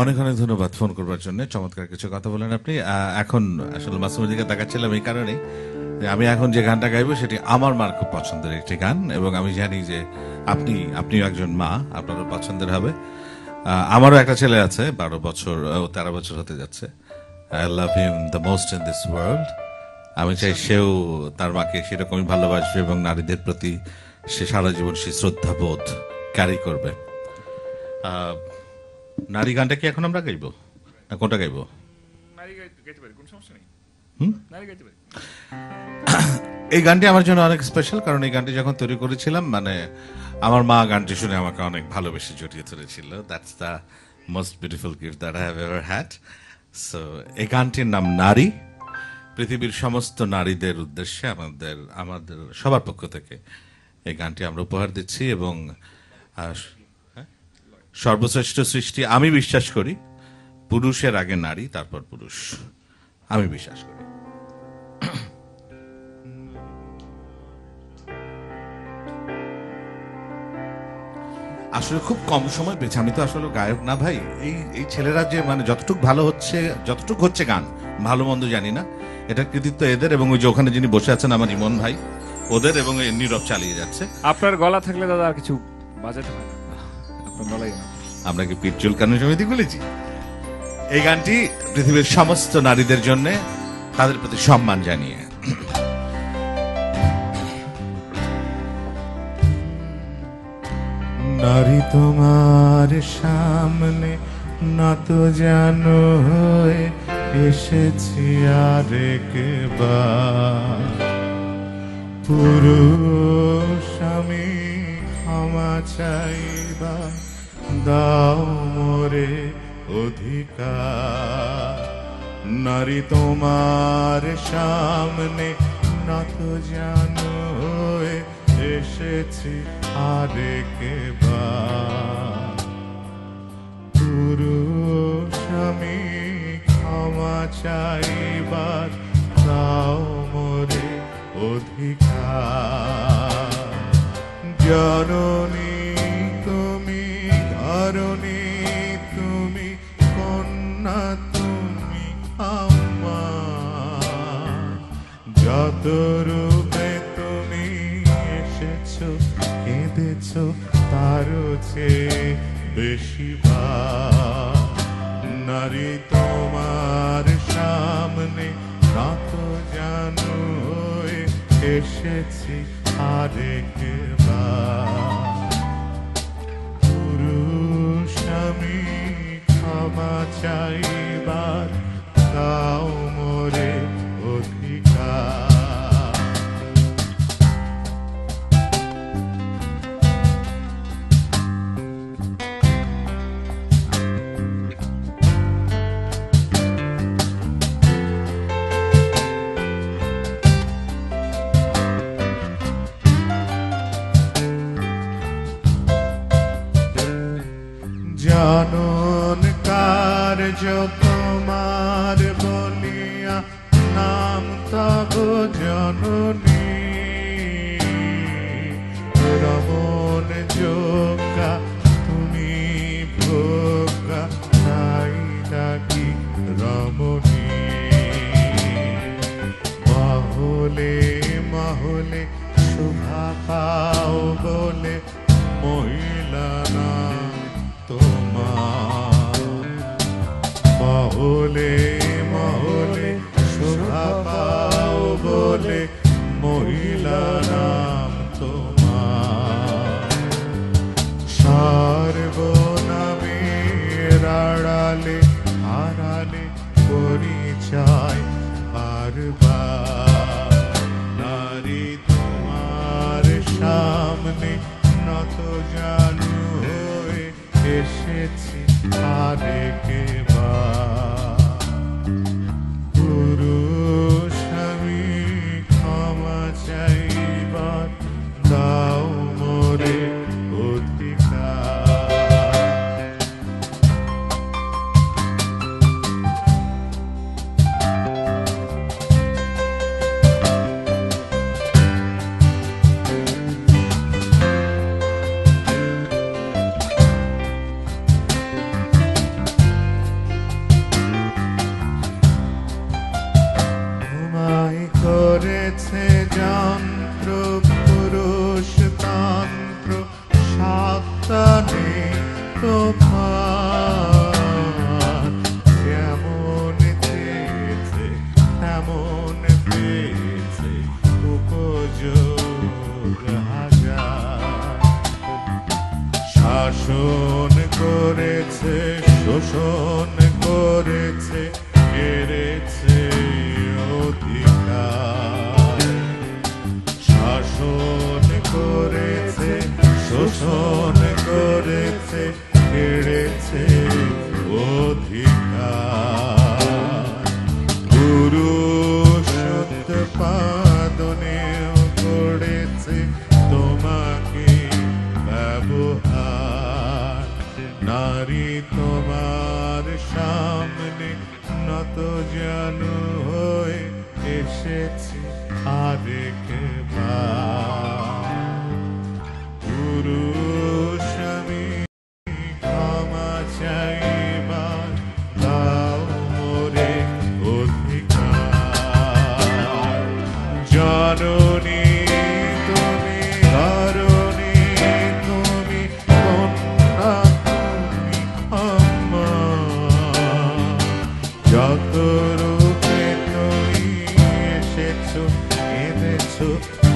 অনেক অনেক ধন্যবাদ ফোন করবার জন্য। চমৎকার কিছু কথা বলেন আপনি। এখন আসলে মাসুমের দিকে তাকাচ্ছিলাম এই কারণে, আমি এখন যে গানটা গাইবো সেটি আমার মার খুব পছন্দের একটি গান, এবং আমি জানি যে আপনিও একজন মা, আপনারও পছন্দের হবে। আমারও একটা ছেলে আছে, 12 বছর, 13 বছর হতে যাচ্ছে। I love him the most in this world. আমি চাই সেও তার মাকে সেরকমই ভালোবাসবে এবং নারীদের প্রতি সে সারা জীবন সে শ্রদ্ধাবোধ ক্যারি করবে। নারী গানটা কি এখন আমরা গাইবো না কোনটা গাইবো? নারী গাইতে পারি, কোনো সমস্যা নেই। নারী গাইতে পারি। এই গানটি আমার জন্য অনেক স্পেশাল, কারণ এই গানটি যখন তৈরি করেছিলাম, মানে আমার মা গানটি শুনে আমাকে অনেক ভালোবেসে জড়িয়ে ধরেছিল। That's the most beautiful gift that I have ever had. So এই গানটির নাম নারী। পৃথিবীর সমস্ত নারীদের উদ্দেশ্যে আমাদের সবার পক্ষ থেকে এই গানটি আমরা উপহার দিচ্ছি। এবং সর্বশ্রেষ্ঠ সৃষ্টি আমি বিশ্বাস করি, পুরুষের আগে নারী, তারপর পুরুষ, আমি বিশ্বাস করি। আসলে খুব কম সময় পেয়েছে। আমি তো আসলে গায়ক না ভাই। এই এই ছেলেরা যে মানে যতটুকু ভালো হচ্ছে, যতটুকু হচ্ছে গান, ভালো মন্দ জানি না, এটার কৃতিত্ব এদের এবং ওই যে ওখানে যিনি বসে আছেন আমার ইমন ভাই, ওদের, এবং এই নীরব চালিয়ে যাচ্ছে। আপনার গলা থাকলে দাদা আর কিছু বাজাতে হয় না, আপনার গলাই না। আমরা কি পিঠ চুলকানো সমিতি খুলেছি? এই গানটি পৃথিবীর সমস্ত নারীদের জন্য, তাদের প্রতি সম্মান জানিয়ে। নারী তোমার সামনে নত জানো হয়ে এসেছি আরেকবার। পুরুষ আমি ক্ষমা চাইবা, দাও মোরে অধিকার। নারী তোমার সামনে নত জানো হয়ে এসেছি আরেকবার। পুরুষ আমি ক্ষমা চাইবার, দাও মোরে অধিকার। জননী তুমি, ধরণী তুমি, কন্যা তুমি আমার। যত রূপে তুমি এসেছো, কেঁদেছো তারও চেয়ে বেশি বার। নারী তোমার সামনে নত জানো হয়ে এসেছি আরেকবার। পুরুষ আমি ক্ষমা চাইবার, দাও মোরে অধিকার। জনন কার্য তোমার বলিয়া, নাম তব জননী। রমণ যোগা তুমি ভোগা, তাই ডাকি রমণী। মহলে মহলে শোভা পাও বলে, মহিলা নাম তোমার। মহলে মহলে শোভা পাও বলে, মহিলা নাম তোমার। সর্বনামের আড়ালে আড়ালে পরিচয় বারবার। নারী তোমার সামনে নত জানু হয়ে এসেছি আরেকবার। পুরুষ আমি ক্ষমা চাইবার, দাও মোরে অধিকার। তোমায় করেছে যন্ত্র পুরুষ তন্ত্র, সাবধানে তোমার। যেমন চেয়েছে তেমন পেয়েছে, উপযোগ হাজার। শাসন করেছে, শোষণ করেছে, কেড়েছে অধিকার। শাসন করেছে, শোষণ করেছে, কেড়েছে অধিকার। পুরুষ উৎপাদনেও করেছে তোমাকে ব্যবহার। নারী তোমার সামনে নত জানু হয়ে এসেছি আরেকবার। পুরুষ আমি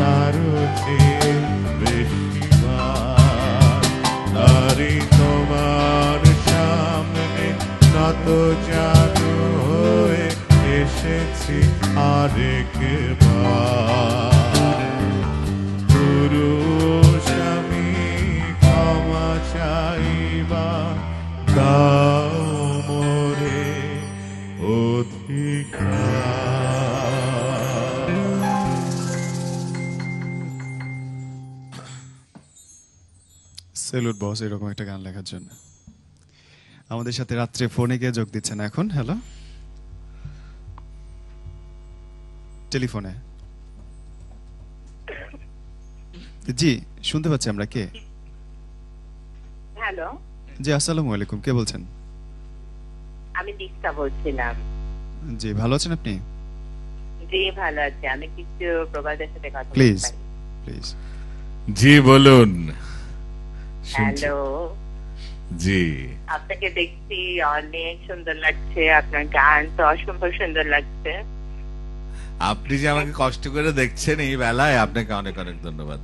কারো চেয়ে বেশিবার। নারী তোমার সামনে নত জানু হয়ে এসেছি আরেকবার। পুরুষ আমি ক্ষমা চাইবা, দাও মোরে অধিকার। সেলুট বস এরকম একটা গান লেখার জন্য। আমাদের সাথে রাত্রে ফোনে গিয়ে যোগ দিচ্ছেন এখন। হ্যালো, টেলিফোনে। জি, শুনতে পাচ্ছি আমরা। কে? হ্যালো, জি, আসসালামু আলাইকুম। কে বলছেন? আমি দীক্ষা বলছিলাম। জি, ভালো আছেন আপনি? জি, ভালো আছি। আমি কিছু প্রবাদের সাথে কথা বলতে প্লিজ পারি? প্লিজ। জি বলুন। হ্যালো, জি, আপনাকে দেখছি অনেক সুন্দর লাগছে, আপনার গান তো অসম্ভব সুন্দর লাগছে। আপনি যে আমাকে কষ্ট করে দেখছেন এই বেলায়, আপনাকে অনেক অনেক ধন্যবাদ।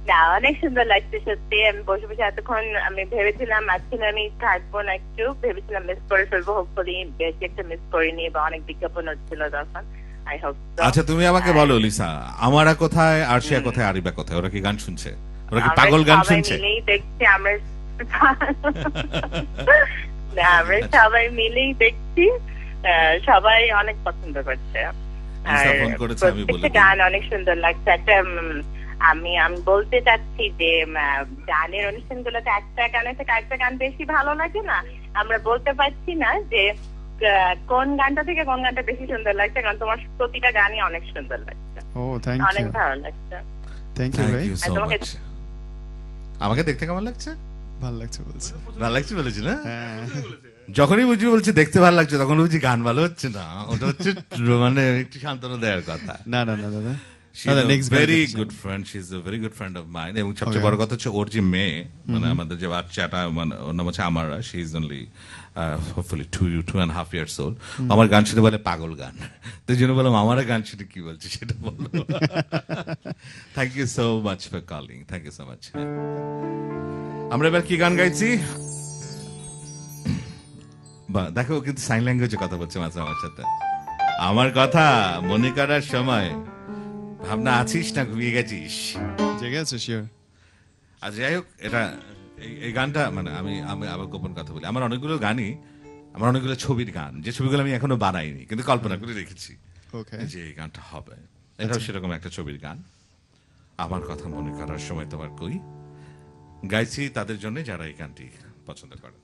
না, অনেক সুন্দর লাগছে সত্যি। আমি বসে বসে এতক্ষণ আমি ভেবেছিলাম আজকে আমি থাকবো না, একটু ভেবেছিলাম মিস করে ফেলবো। হোপফুলি বেশি একটা মিস করিনি, বা অনেক বিজ্ঞাপন হচ্ছিল তখন। I hope. আচ্ছা, তুমি আমাকে বলো লিসা, আমারা কোথায়, আরশিয়া কোথায়, আরিবা কোথায়? ওরা কি গান শুনছে? ওরা কি পাগল গান শুনছে? মিলেই দেখছি আমরা। না, আমরা সবাই মিলেই দেখছি, সবাই অনেক পছন্দ করছে। লিসা ফোন করেছে, আমি বলে প্রত্যেকটা গান অনেক সুন্দর লাগছে। একটা আমি বলতে চাচ্ছি যে গানের অনুষ্ঠানগুলোতে একটা গানের থেকে একটা গান বেশি ভালো লাগে না, আমরা বলতে পারছি না যে কোন গানটা থেকে কোন গানটা বেশি সুন্দর লাগছে, কারণ তোমার প্রতিটা গানই অনেক সুন্দর লাগছে। ও থ্যাংক অনেক ইউ, ভালো লাগছে। থ্যাংক ইউ ভাই। so much. আমাকে দেখতে কেমন লাগছে? ভালো লাগছে বলছে। ভালো লাগছে বলেছি না? হ্যাঁ, যখনই বুঝি বলছি দেখতে ভালো লাগছে, তখন বুঝি গান ভালো হচ্ছে না। ওটা হচ্ছে মানে একটু সান্ত্বনা দেওয়ার কথা। না না না দাদা, She's a very good friend. She's a very good friend of mine. এবং সবচেয়ে বড় কথা হচ্ছে ওর যে মেয়ে, মানে আমাদের যে বাচ্চাটা, মানে ওর নাম হচ্ছে আমারা। She is only hopefully 2.5 years old. আমার গান শুনে বলে পাগল গান, তো জন্য বললাম আমারা গান শুনে কি বলছে সেটা বলো। Thank you so much for calling, thank you so much. আমরা এবার কি গান গাইছি? বা দেখো, কিন্তু সাইন ল্যাঙ্গুয়েজে কথা বলছে মাঝে আমার সাথে। আমার কথা মনে করার সময় ভাবনা আছিস না ঘুমিয়ে গেছিস? জেগে আছে শিওর। আর যাই হোক, এটা এই গানটা মানে আমি আবার গোপন কথা বলি, আমার অনেকগুলো গানই, আমার অনেকগুলো ছবির গান, যে ছবিগুলো আমি এখনো বানাইনি কিন্তু কল্পনা করে রেখেছি যে এই গানটা হবে। এটাও সেরকম একটা ছবির গান, আমার কথা মনে করার সময় তোমার কই। গাইছি তাদের জন্য যারা এই গানটি পছন্দ করে।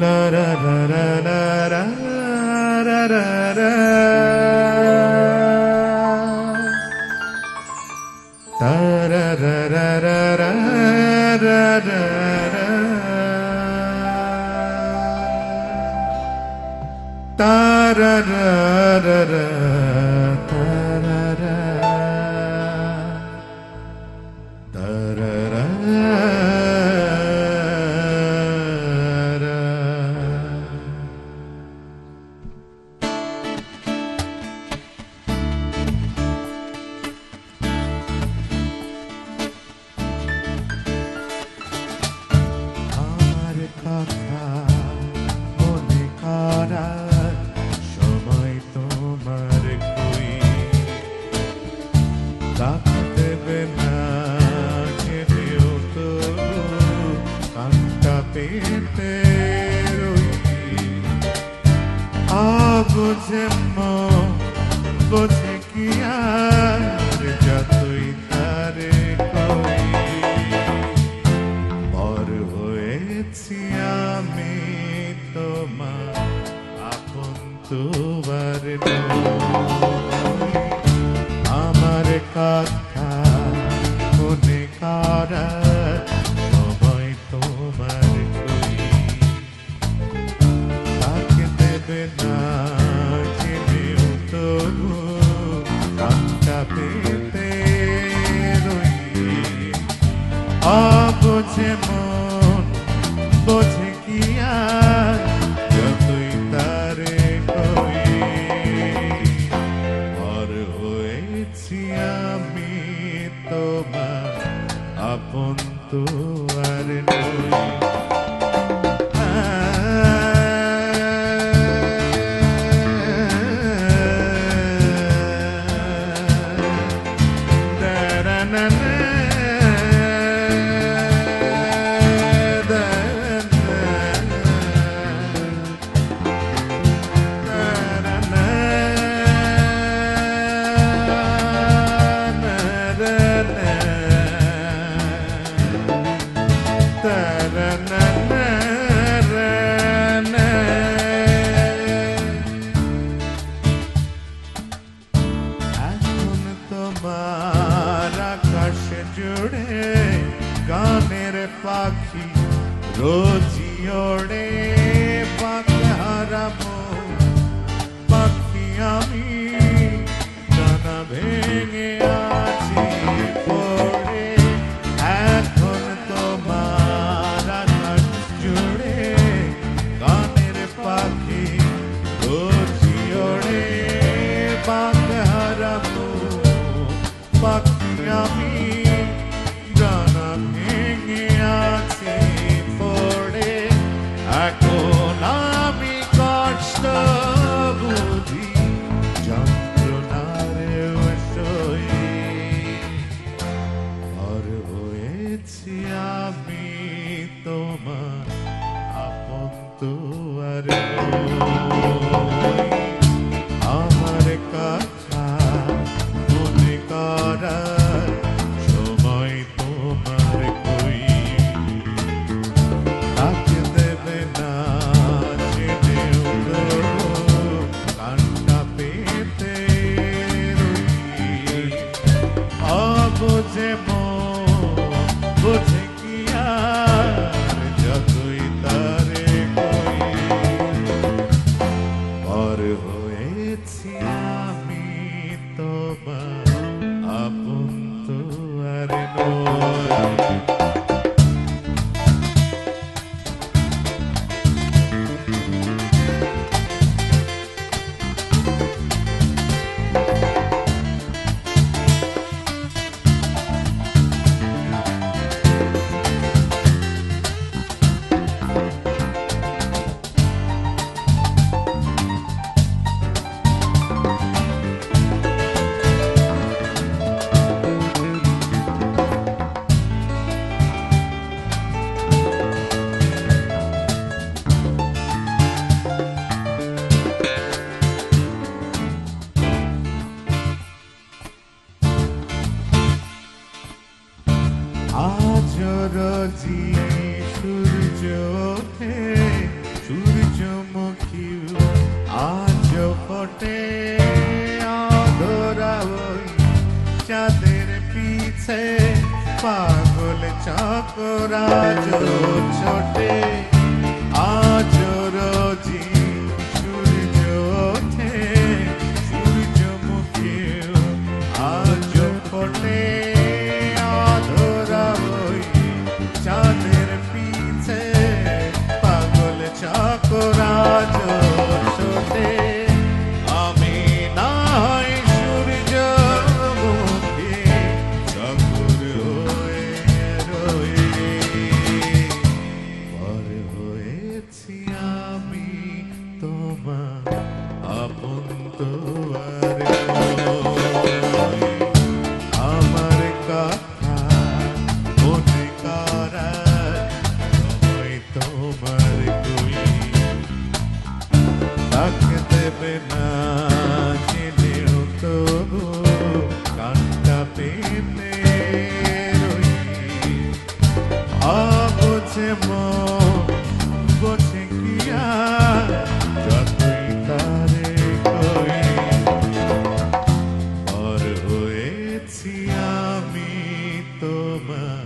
La la la la la la la la la. Ta ra ra ra ra ra ra ra ra. Ta ra ra ra ra ta ra ra. Ta ra ra. আমার কথা মনে করা সময় তোমার কই, তাকে দেবে না জেনেও তবু কামটা পেতে রই। অবোঝে মন বোঝে কি আর এখন তোমার আকাশ জুড়ে গানের পাখি রোজি ওড়ে পাখারামো পাখি আমি ডানা ভেঙে আছি পড়ে এখন তোমার আকাশ জুড়ে গানের পাখি রোজি ওড়ে পাখারামো পাখি আমি ডানা ভেঙে আছি পড়ে এখন আমি কষ্ট বুঝি যন্ত্রণারে সই আর হয়েছি আমি তোমার আপন দুয়ার আমার কথা মনে করার সময় তোমার কই তাকে দেবে না জেনেও তো কান্না পেতে রই অবুঝে বুঝে কি আর যতই তারে কই পর হয়েছি আমি তোমার আপন দুয়ার নই আজ রোজি সূর্য ওঠে সূর্যমুখী আজ ফোটে আধরা ওই চাঁদের পিছে পাগল চকরাজ ছোটে আজ রোজি সূর্য ওঠে সূর্যমুখী আজ ফোটে চাঁদের পিছে পাগল চকরাজ ছোটে আমি নাই সূর্যমুখী চকর হয়ে রই পর হয়েছি আমি তোমার আপন দুয়ার আমার কথা মনে করার সময় তোমার কই তাকে দেবে না জেনেও তবু কান্না পেতে রই অবুঝে বোঝে কি আর যতই তারে কই পর হয়েছি আমি তোমার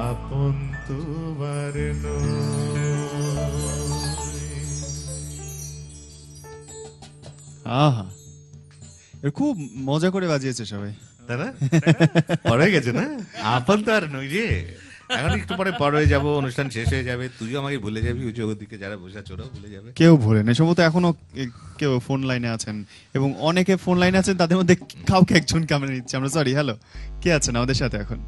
আপন তোমার আহা এর খুব মজা করে বাজিয়েছে সবাই। দাদা পরে গেছে না আপন তো আর নই রে এখন একটু পরে পর হয়ে যাবো অনুষ্ঠান শেষ হয়ে যাবে তুইও আমাকে ভুলে যাবি ওই ওদিকে যারা বসে আছে ওরাও ভুলে যাবে কেউ ভুলে না সম্ভবত এখনো কেউ ফোন লাইনে আছেন এবং অনেকে ফোন লাইনে আছেন তাদের মধ্যে কাউকে একজনকে আমরা নিচ্ছি আমরা সরি হ্যালো কে আছেন আমাদের সাথে এখন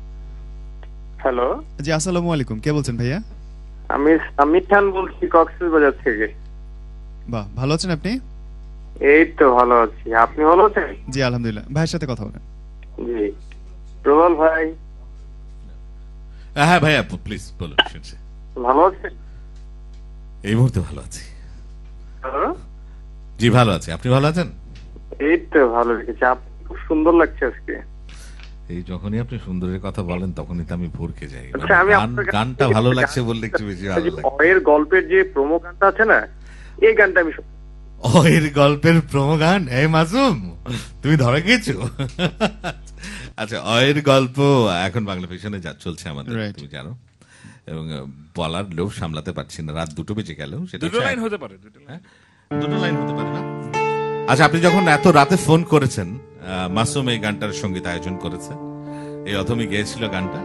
হ্যালো, জি আসসালামু আলাইকুম, কে বলছেন ভাইয়া? আমি সামির খান বলছি কক্সবাজার থেকে। বাহ, ভালো আছেন আপনি? এই তো ভালো আছি, আপনি ভালো আছেন? জি আলহামদুলিল্লাহ। ভাইয়ের সাথে কথা বলেন। জি, প্রবল ভাই হ্যাঁ ভাইয়া প্লিজ বলুন, শুনছি। ভালো আছেন? এই মুহূর্তে ভালো আছি। হ্যালো, জি ভালো আছি, আপনি ভালো আছেন? এই তো ভালো রেখেছি, আপনি খুব সুন্দর লাগছে আজকে। এই যখনই আপনি সুন্দরের কথা বলেন তখনই তো আমি ভরকে যাই। আচ্ছা, আমি গান- আপনার কাছে- গানটা ভালো লাগছে বললে একটু বেশি ভালো লাগে। অয়ের গল্পের যে প্রোমো গানটা আছে না, এই গানটা আমি এর গল্পের প্রোমো গান, এই মাসুম তুমি ধরে গেছো? আচ্ছা, অয়ের গল্প এখন বাংলা ফিশনে যা চলছে আমাদের, Right. তুমি জানো, এবং বলার লোভ সামলাতে পারছি না, রাত 2টো বেজে গেল। সেটা দুটো হচ্ছে লাইন হতে পারে, দুটো লাইন। হ্যাঁ? দুটো লাইন হতে পারে না? আচ্ছা, আপনি যখন এত রাতে ফোন করেছেন, মাসুম এই গানটার সঙ্গীত আয়োজন করেছে, এই অথমি গেয়েছিল গানটা,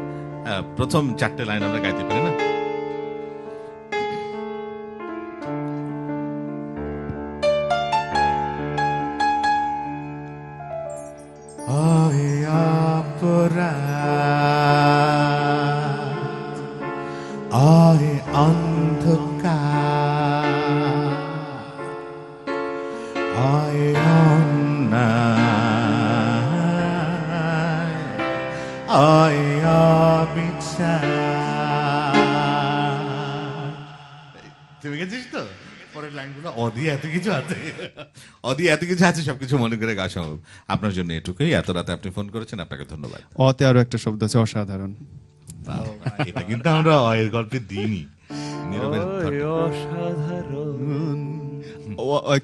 প্রথম 4টে লাইন আমরা গাইতে পারি না? আয় অন্ধকার, আয় অন্যায়, আয় অবিচার। তুমি গেছিস তো? পরের লাইনগুলো অদি এত কিছু আছে, অদি এত কিছু আছে, সবকিছু মনে করে গা সম্ভব। আপনার জন্য এটুকুই। এত রাতে আপনি ফোন করেছেন, আপনাকে ধন্যবাদ। অতে আরো একটা শব্দ আছে, অসাধারণ। এটা কিন্তু আমরা অয়ের গল্পে দিইনি। নীরবের অসাধারণ।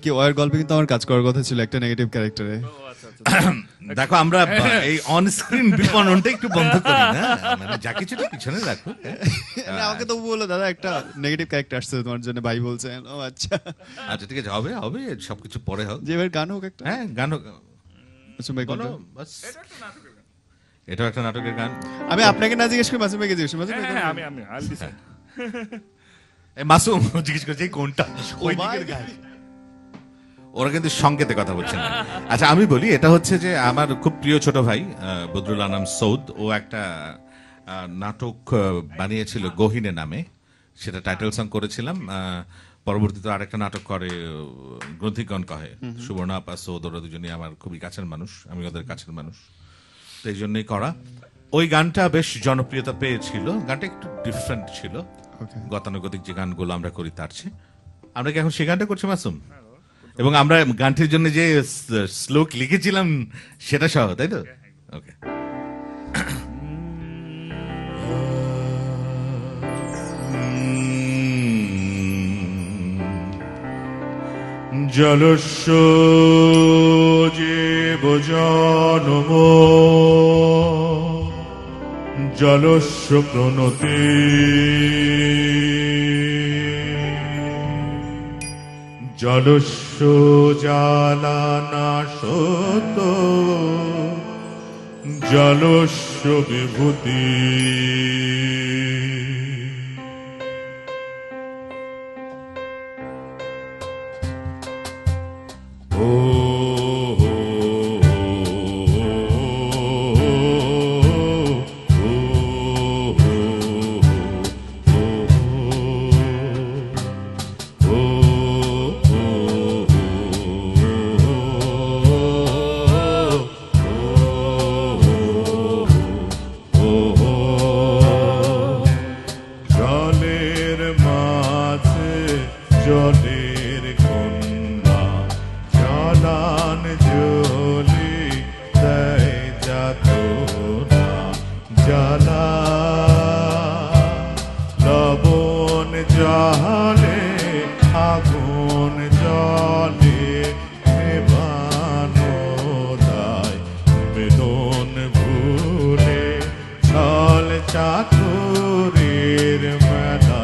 কি ওর গল্পে কিন্তু আমার কাজ করার কথা ছিল একটা নেগেটিভ ক্যারেক্টারে। দেখো, আমরা এই অন স্ক্রিন বিপণনটা একটু বন্ধ করি না, মানে যা কিছুটা পিছনে রাখো। আমাকে তো বললো দাদা একটা নেগেটিভ ক্যারেক্টার আসছে তোমার জন্য, ভাই বলছেন। ও আচ্ছা আচ্ছা, ঠিক আছে, হবে হবে, সবকিছু পরে হোক। যে এবার গান হোক একটা। হ্যাঁ, গান হোক। মাসুম ভাই বলো, কোনটা? বাস। এটাও একটা নাটকের গান। আমি আপনাকে না জিজ্ঞেস করি, মাসুম ভাইকে জিজ্ঞেস করি। মাসুম ভাই হ্যাঁ, কোনটা? আমি I'll decide. এই মাসুম জিজ্ঞেস করছে এই কোনটা, ওই ভাই। দিকের গান। ওরা কিন্তু সংকেতে কথা বলছে না। আচ্ছা, আমি বলি, এটা হচ্ছে যে আমার খুব প্রিয় ছোট ভাই বদরুল আনাম সৌদ, ও একটা নাটক বানিয়েছিল গহিনে নামে, সেটা টাইটেল সং করেছিলাম। পরবর্তীতে আরেকটা নাটক করে গ্রন্থিকন কহে, সুবর্ণা আপা সৌদ, ওরা দুজনই আমার খুবই কাছের মানুষ, আমি ওদের কাছের মানুষ, তো এই জন্যই করা। ওই গানটা বেশ জনপ্রিয়তা পেয়েছিল। গানটা একটু ডিফারেন্ট ছিল গতানুগতিক যে গানগুলো আমরা করি তার চেয়ে। আমরা কি এখন সেই গানটা করছি মাসুম? এবং আমরা গানটির জন্য যে শ্লোক লিখেছিলাম সেটা সহ, তাই তো? ওকে। জলস্য জীব জনম, জলস্য প্রণতি, জলস্য জালানাশত, জলস্য বিভূতি। জলের মাঝে জলের কন্যা, জলান জলি দেয় যাত না, জ্বালা লবণ জলে আগুন জলে, নেবানো দায় বেদন ভুলে, ছল চাতুরীর মেলা।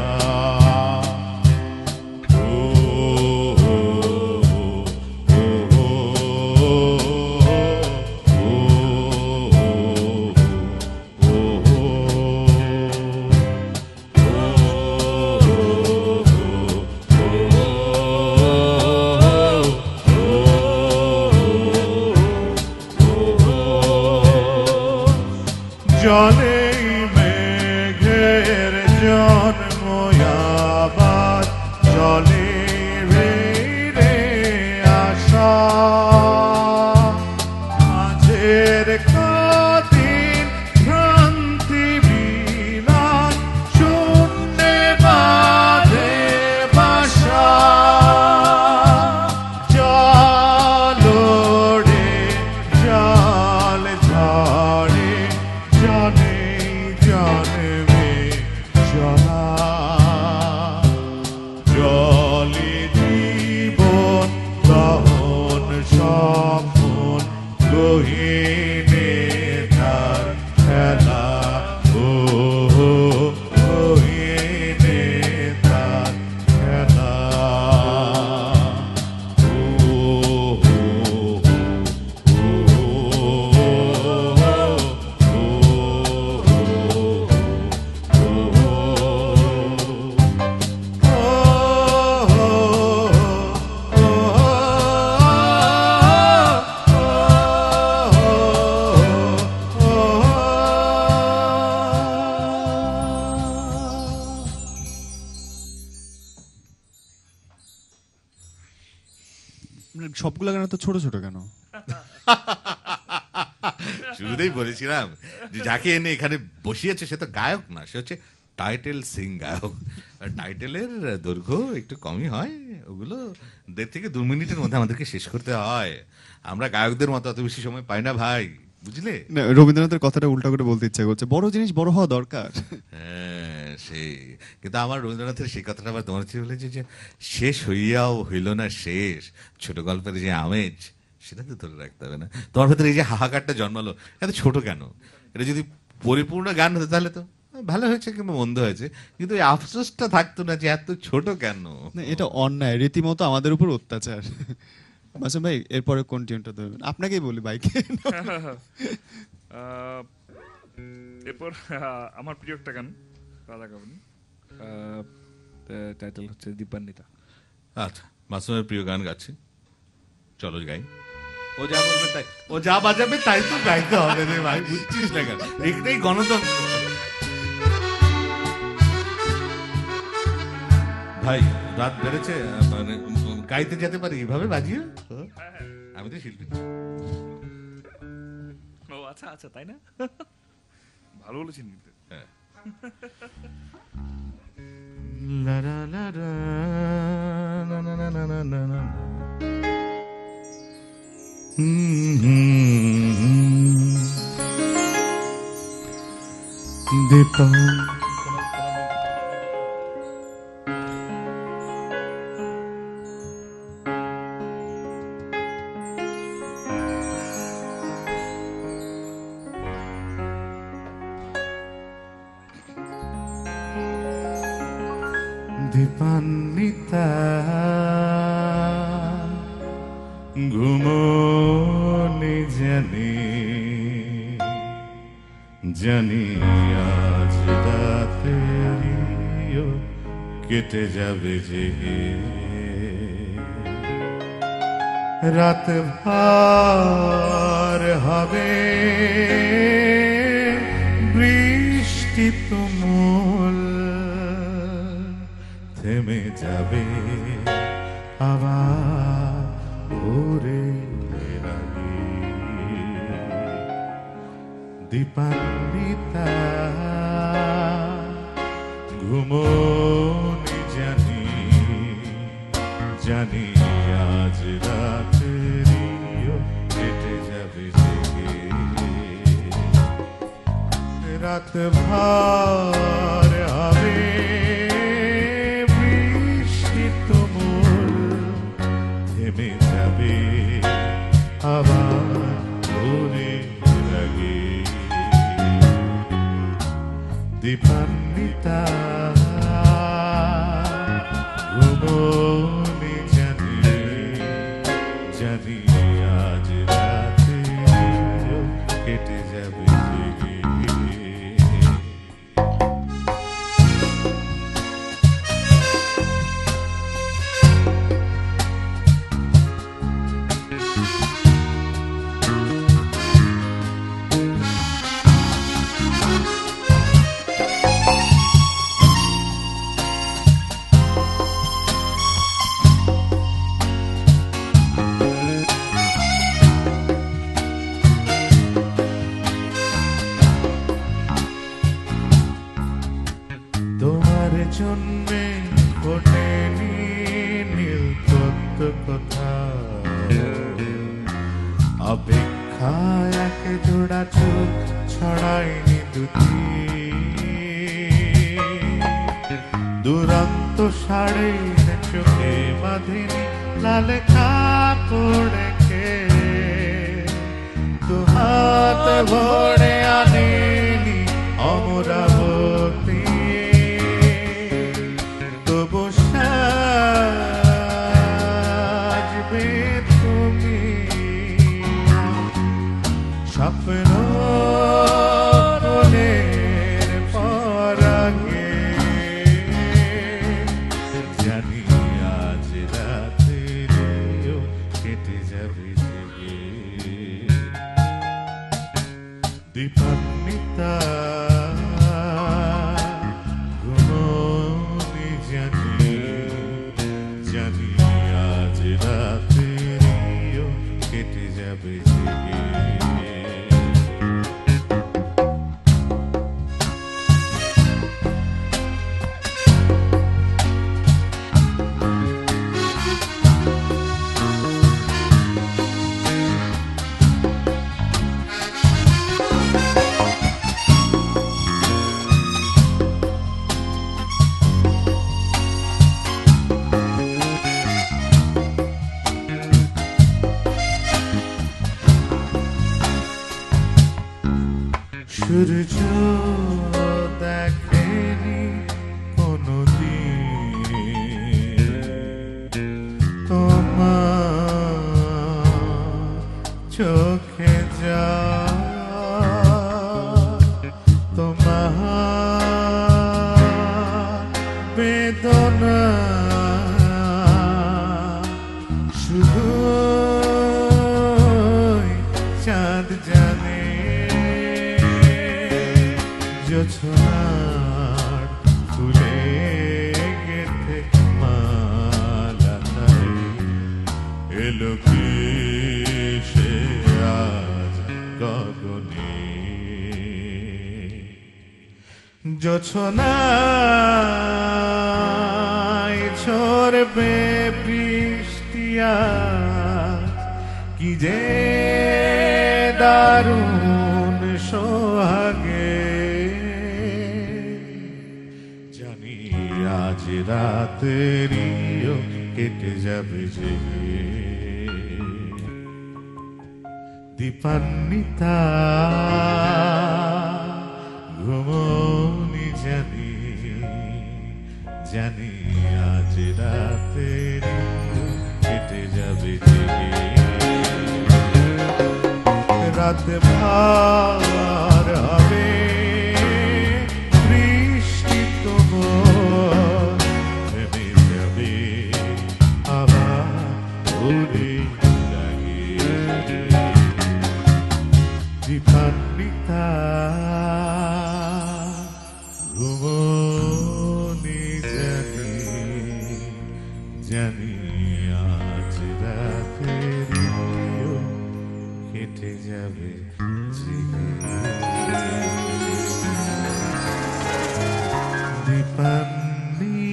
আবার চলে রে রে আশা মাঝের কদিন ভ্রান্তি বিলাস শূন্যে বাঁধে বাসা জল ওড়ে জল ঝরে জনে জন্মে চলা জলে জীবন দহন স্বপন গহীনে তার খেলা ও গহীনে তার খেলা সবগুলো গান তো ছোট ছোট কেন? শুরুতেই বলেছিলাম যে যাকে এনে এখানে বসিয়েছে সে তো গায়ক না, সে হচ্ছে টাইটেল সিং গায়ক। টাইটেলের দৈর্ঘ্য একটু কমই হয়, ওগুলো 1.5 থেকে 2 মিনিটের মধ্যে আমাদেরকে শেষ করতে হয়। আমরা গায়কদের মতো অত বেশি সময় পাই না ভাই, বুঝলে? না, রবীন্দ্রনাথের কথাটা উল্টা করে বলতে ইচ্ছা করছে, বড় জিনিস বড় হওয়া দরকার। হ্যাঁ সেই, কিন্তু আমার রবীন্দ্রনাথের সেই কথাটা আবার তোমার হচ্ছে বলেছে যে শেষ হইয়াও হইল না শেষ, ছোট গল্পের যে আমেজ সেটা তো ধরে রাখতে হবে না। তোমার ভেতরে এই যে হাহাকারটা জন্মালো, এত ছোট কেন? এটা যদি পরিপূর্ণ গান হতো তাহলে তো ভালো হয়েছে কিংবা মন্দ হয়েছে, কিন্তু এই আফসোসটা থাকতো না যে এত ছোট কেন। না, এটা অন্যায়, রীতিমতো আমাদের উপর অত্যাচার। মাসুম ভাই, এরপরে কোন টিউনটা ধরবেন? আপনাকেই বলি বাইকে। এরপর আমার প্রিয় একটা গান, রাধা কাপুর, টাইটেল হচ্ছে দীপান্বিতা। আচ্ছা, মাসুমের প্রিয় গান গাচ্ছি, চলো গাই। ও যা বলবে তাই, ও যা বাজাবে তাই তো গাইতে হবে রে ভাই, বুঝছিস না কেন? এটাই গণতন্ত্র ভাই। রাত বেড়েছে, মানে গাইতে যেতে পারি এইভাবে বাজিয়ে? আমি তো শিল্পী। ও আচ্ছা আচ্ছা, তাই না? ভালো বলেছেন কিন্তু। হ্যাঁ। দীপা দীপান্বিতা ঘুমোনি জানি জানি আজ রাতেরিও কেটে যাবে জেগে, রাত ভার হবে বৃষ্টি তুমুল, থেমে যাবে আবার ভোরে লাগে। দীপান্বিতা ঘুমোনি জানি জানি আজ রাতেরিও কেটে যাবে জেগে, রাত ভার হবে বৃষ্টি তুমুল, থেমে যাবে আবার ভোরে লাগে। দীপান্বিতা ঘুমোনি জানি জানি আজ রাতে কেটে যাবে জেগে। ফোটেনি নীল পদ্ম কোথাও অপেক্ষায় এক জোড়া চোখ ছড়ায়নি দুটি দুরন্ত শাড়ি চোখে বাঁধেনি লাল কাপড় কে দু হাত ভরে আনেনি অমরাবতী তবু সাজবে তুমি স্বপ্ন ফুলের পরাগে জানি আজ রাতেও কেটে যাবে জেগে দীপান্বিতা ঘুমোনি জানি জানি আজ রাতেও কেটে যাবে জেগে সূর্য দেখেনি কোনদিন তোমার চোখে যা তোমার বেদনা শুধু চাঁদ জানে জোছনার ফুলে গেথে মালা তাই এলো কি সে আজ গগনে জোছনায় ঝরবে বৃষ্টি আজ কি যে দারুণ সোহাগে জানি আজ রাতেরিও কেটে যাবে জেগে দীপান্বিতা ঘুমোনি জানি জানি আজ রাতেরিও কেটে যাবে জেগে রাত ভার হবে বৃষ্টি তোমার থেমে যাবে আবার ওরে লাগে দীপান্বিতা ঘুমোনি জানি জানি আজ রাতেরিও কেটে যাবে জেগে দীপান্বিতা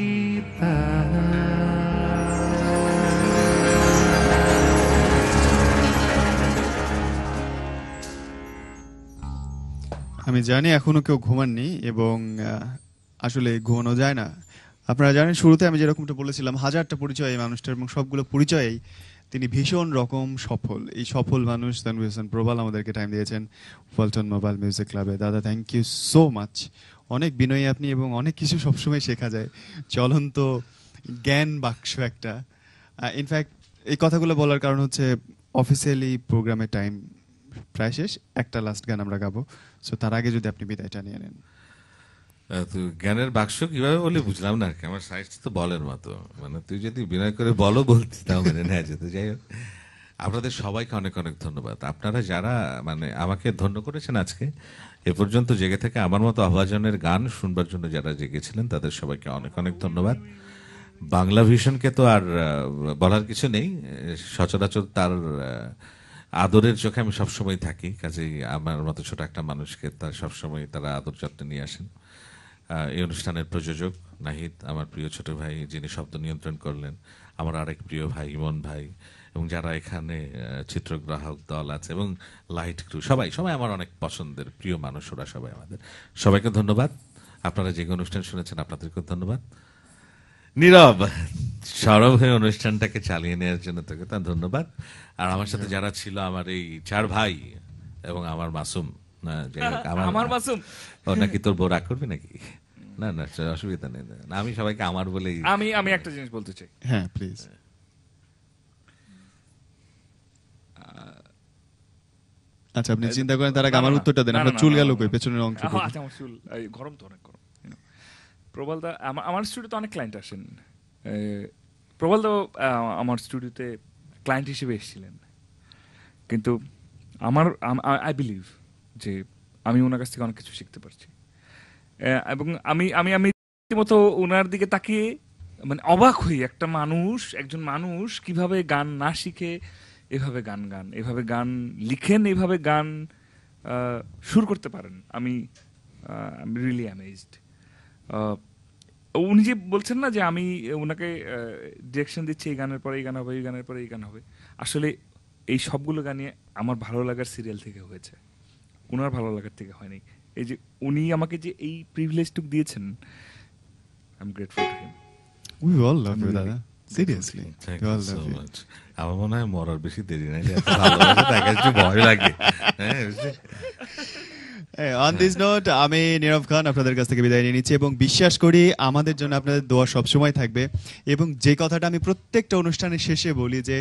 আমি জানি এখনো কেউ ঘুমাননি এবং আসলে ঘুমানো যায় না। আপনারা জানেন শুরুতে আমি যেরকমটা বলেছিলাম, হাজারটা পরিচয় এই মানুষটার এবং সবগুলো পরিচয়েই তিনি ভীষণ রকম সফল। এই সফল মানুষ তানভীর হোসেন প্রবাল আমাদেরকে টাইম দিয়েছেন ওয়ালটন মোবাইল মিউজিক ক্লাবে। দাদা থ্যাংক ইউ সো মাচ। অনেক বিনয়ী আপনি এবং অনেক কিছু সবসময় শেখা যায়, চলন্ত জ্ঞান বাক্স একটা। ইনফ্যাক্ট এই কথাগুলো বলার কারণ হচ্ছে অফিসিয়ালি প্রোগ্রামের টাইম প্রায় শেষ, একটা লাস্ট গান আমরা গাবো, সো তার আগে যদি আপনি বিদায়টা নিয়ে নেন। তুই জ্ঞানের বাক্স কিভাবে বলে বুঝলাম না, আমার সাইজ তো বলের মতো, মানে তুই যদি বিনয় করে বলো বলতি তাও মেনে নেওয়া যেত। যাই হোক, আপনাদের সবাইকে অনেক অনেক ধন্যবাদ। আপনারা যারা মানে আমাকে ধন্য করেছেন আজকে এ পর্যন্ত জেগে থেকে আমার মতো আহ্বাজনের গান শুনবার জন্য যারা জেগেছিলেন তাদের সবাইকে অনেক অনেক ধন্যবাদ। বাংলা ভিশনকে তো আর বলার কিছু নেই, সচরাচর তার আদরের চোখে আমি সবসময় থাকি, কাজেই আমার মতো ছোট একটা মানুষকে তার সবসময় তারা আদর যত্ন নিয়ে আসেন। এই অনুষ্ঠানের প্রযোজক নাহিদ, আমার প্রিয় ছোট ভাই যিনি শব্দ নিয়ন্ত্রণ করলেন, আমার আরেক প্রিয় ভাই ইমন ভাই, এবং যারা এখানে চিত্রগ্রাহক দল আছে এবং লাইট ক্রু, সবাই আমার অনেক পছন্দের প্রিয় মানুষ, ওরা সবাই আমাদের। সবাইকে ধন্যবাদ। আপনারা যে অনুষ্ঠান শুনেছেন আপনাদেরকে ধন্যবাদ। নীরব, সরব হয়ে অনুষ্ঠানটাকে চালিয়ে নেওয়ার জন্য তোকে তার ধন্যবাদ। আর আমার সাথে যারা ছিল, আমার এই 4 ভাই এবং আমার মাসুম, যাই হোক, আমার মাসুম, ও নাকি তোর বউ রাগ করবি নাকি? না না, অসুবিধা নেই, আমি সবাইকে আমার বলেই। আমি একটা জিনিস বলতে চাই। হ্যাঁ প্লিজ। আচ্ছা, আপনি চিন্তা করেন তার আগে আমার উত্তরটা দেন। আপনার চুল গেল কই পেছনের অংশ? আচ্ছা, আমার চুল গরম তো, অনেক গরম। প্রবলদা আমার স্টুডিওতে অনেক ক্লায়েন্ট আসেন। প্রবলদা আমার স্টুডিওতে ক্লায়েন্ট হিসেবে এসেছিলেন, কিন্তু আই বিলিভ যে আমি ওনার কাছ থেকে অনেক কিছু শিখতে পারছি, এবং আমি রীতিমতো ওনার দিকে তাকিয়ে মানে অবাক হই, একজন মানুষ কিভাবে গান না শিখে এভাবে গান লিখেন, এভাবে গান সুর করতে পারেন। আমি রিয়েলি অ্যামেজড। উনি যে বলছেন না যে আমি ওনাকে ডিরেকশন দিচ্ছি, এই গানের পরে এই গান হবে, এই গানের পরে এই গান হবে, আসলে এই সবগুলো গানই আমার ভালো লাগার সিরিয়াল থেকে হয়েছে, ওনার ভালো লাগার থেকে হয়নি। এই যে উনি আমাকে যে এই প্রিভিলেজটুকু দিয়েছেন, I am grateful to him. We all love you দাদা, seriously. Thank you so much. আমার মনে হয় মরার বেশি দেরি নাই, এত ভালোবাসা তাকে একটু ভয় লাগে। অন দিস নোট আমি নীরব খান আপনাদের কাছ থেকে বিদায় নিয়ে নিচ্ছি, এবং বিশ্বাস করি আমাদের জন্য আপনাদের দোয়া সবসময় থাকবে। এবং যে কথাটা আমি প্রত্যেকটা অনুষ্ঠানের শেষে বলি, যে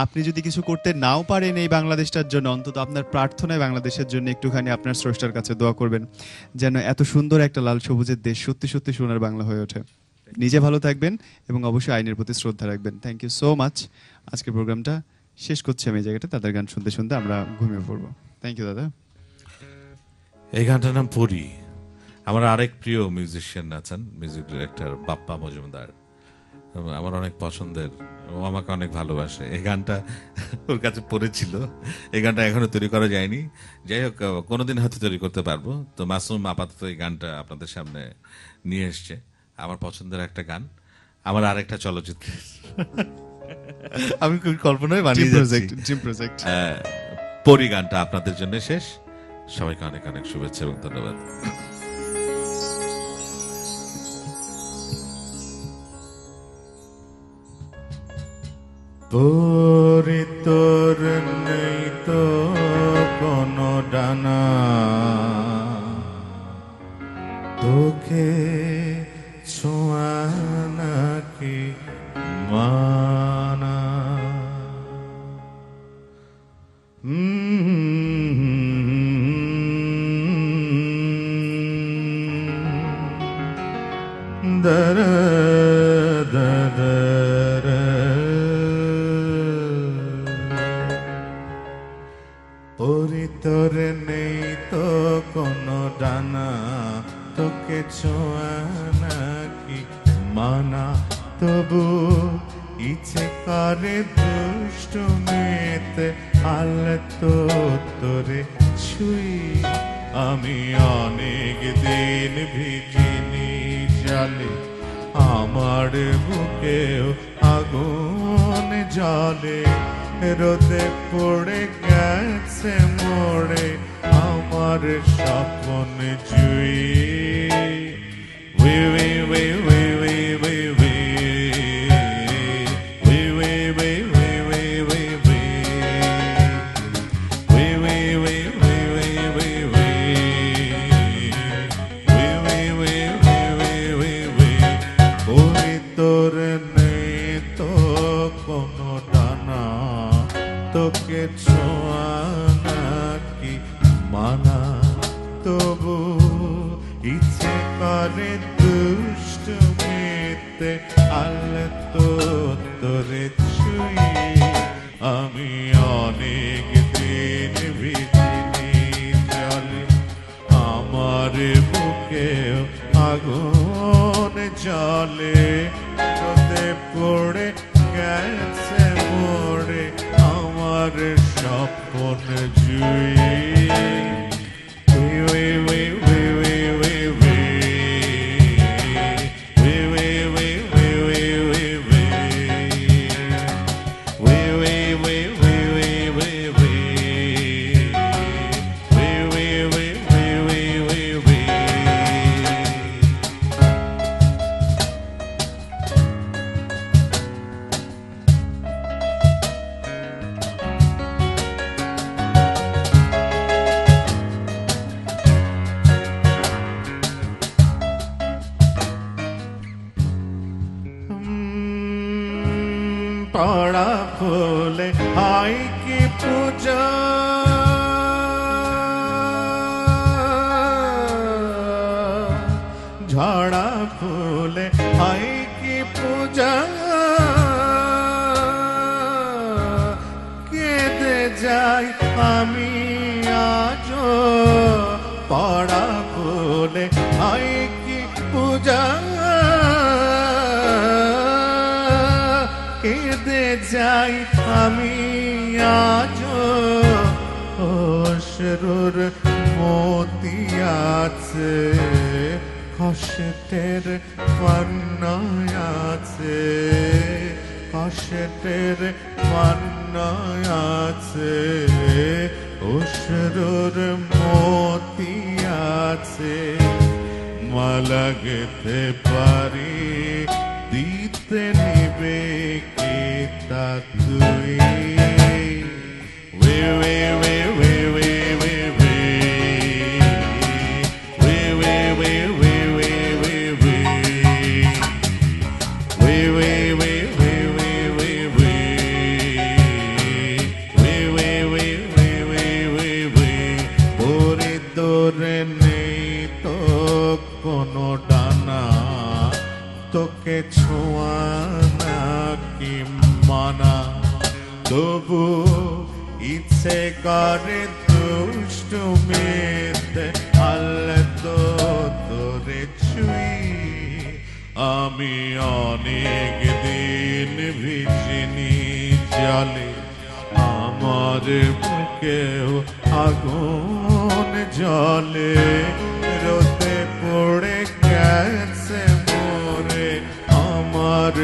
আপনি যদি কিছু করতে নাও পারেন এই বাংলাদেশটার জন্য, অন্তত আপনার প্রার্থনায় বাংলাদেশের জন্য একটুখানি আপনার স্রষ্টার কাছে দোয়া করবেন, যেন এত সুন্দর একটা লাল সবুজের দেশ সত্যি সত্যি সোনার বাংলা হয়ে ওঠে। নিজে ভালো থাকবেন এবং অবশ্যই আইনের প্রতি শ্রদ্ধা রাখবেন। Thank you so much. আজকের প্রোগ্রামটা শেষ করছি আমি এই জায়গাটা। তাদের গান শুনতে শুনতে আমরা ঘুমিয়ে পড়বো। থ্যাংক ইউ দাদা। এই গানটার নাম পরি। আমার আরেক প্রিয় মিউজিশিয়ান আছেন, মিউজিক ডিরেক্টর বাপ্পা মজুমদার, আমার অনেক পছন্দের, ও আমাকে অনেক ভালোবাসে। এই গানটা ওর কাছে পড়েছিল, এই গানটা এখনো তৈরি করা যায়নি, যাই হোক কোনোদিন হয়তো তৈরি করতে পারবো। তো মাসুম আপাতত এই গানটা আপনাদের সামনে নিয়ে এসছে। আমার পছন্দের একটা গান, আমার আরেকটা চলচ্চিত্র, আমি কল্পনায় বানিয়ে প্রজেক্ট পরি গানটা আপনাদের জন্য শেষ। সবাইকে অনেক অনেক শুভেচ্ছা এবং ধন্যবাদ। পরি তোর নেই তো কোনো ডানা, তোকে ছোঁয়া নাকি মানা, দর দর পরি তোর নেই তো কোনো ডানা, তোকে ছোঁয়া নাকি মানা, তবু ইচ্ছে করে দুষ্টু মেতে আলতো তোরে ছুঁই। আমি অনেক দিন ভিজিনি জলে, আমার বুকেও আগুন জ্বলে, রোদে পড়ে গেছে মোড়ে আমার স্বপ্ন জুই। তোর নেই তো কোনো ডানা, তোকে ছোঁয়া নাকি মানা, তবু ইচ্ছে করে দুষ্ট মেতে আলতো তোরে ছুঁই। আমি অনেক দিন ভিজিনি জলে, আমার বুকেও আগুন জ্বলে, রোদে পড়ে গেছে মোড়ে আমার স্বপ্ন জুই। পড়া ফুলে হয় কি পূজা, ঝরা ফুলে হয় কি পূজা, কেঁদে যাই আমি আজ পড়া ফুলে হয় কি পূজা, কেঁদে যাই আমি আজ অশ্রুর মতি আছে, কষ্টের পান্নায় আছে, কষ্টের পান্নায় আছে, অশ্রুর মতি আছে। মালা গেতে পারি দিতে নিবে কে তা তুই, way way way way way way way way way way way way ওরে তোরে নেই তো কোনো ডানা, তোকে ছোঁয়া নাকি মানা, তবু ইচ্ছে করে দুষ্টুমিতে আলতো তোরে ছুঁই। আমি অনেক দিন ভিজিনি জলে, আমার বুকেও আগুন জলে, রোদে পড়ে গেছে মোরে আমার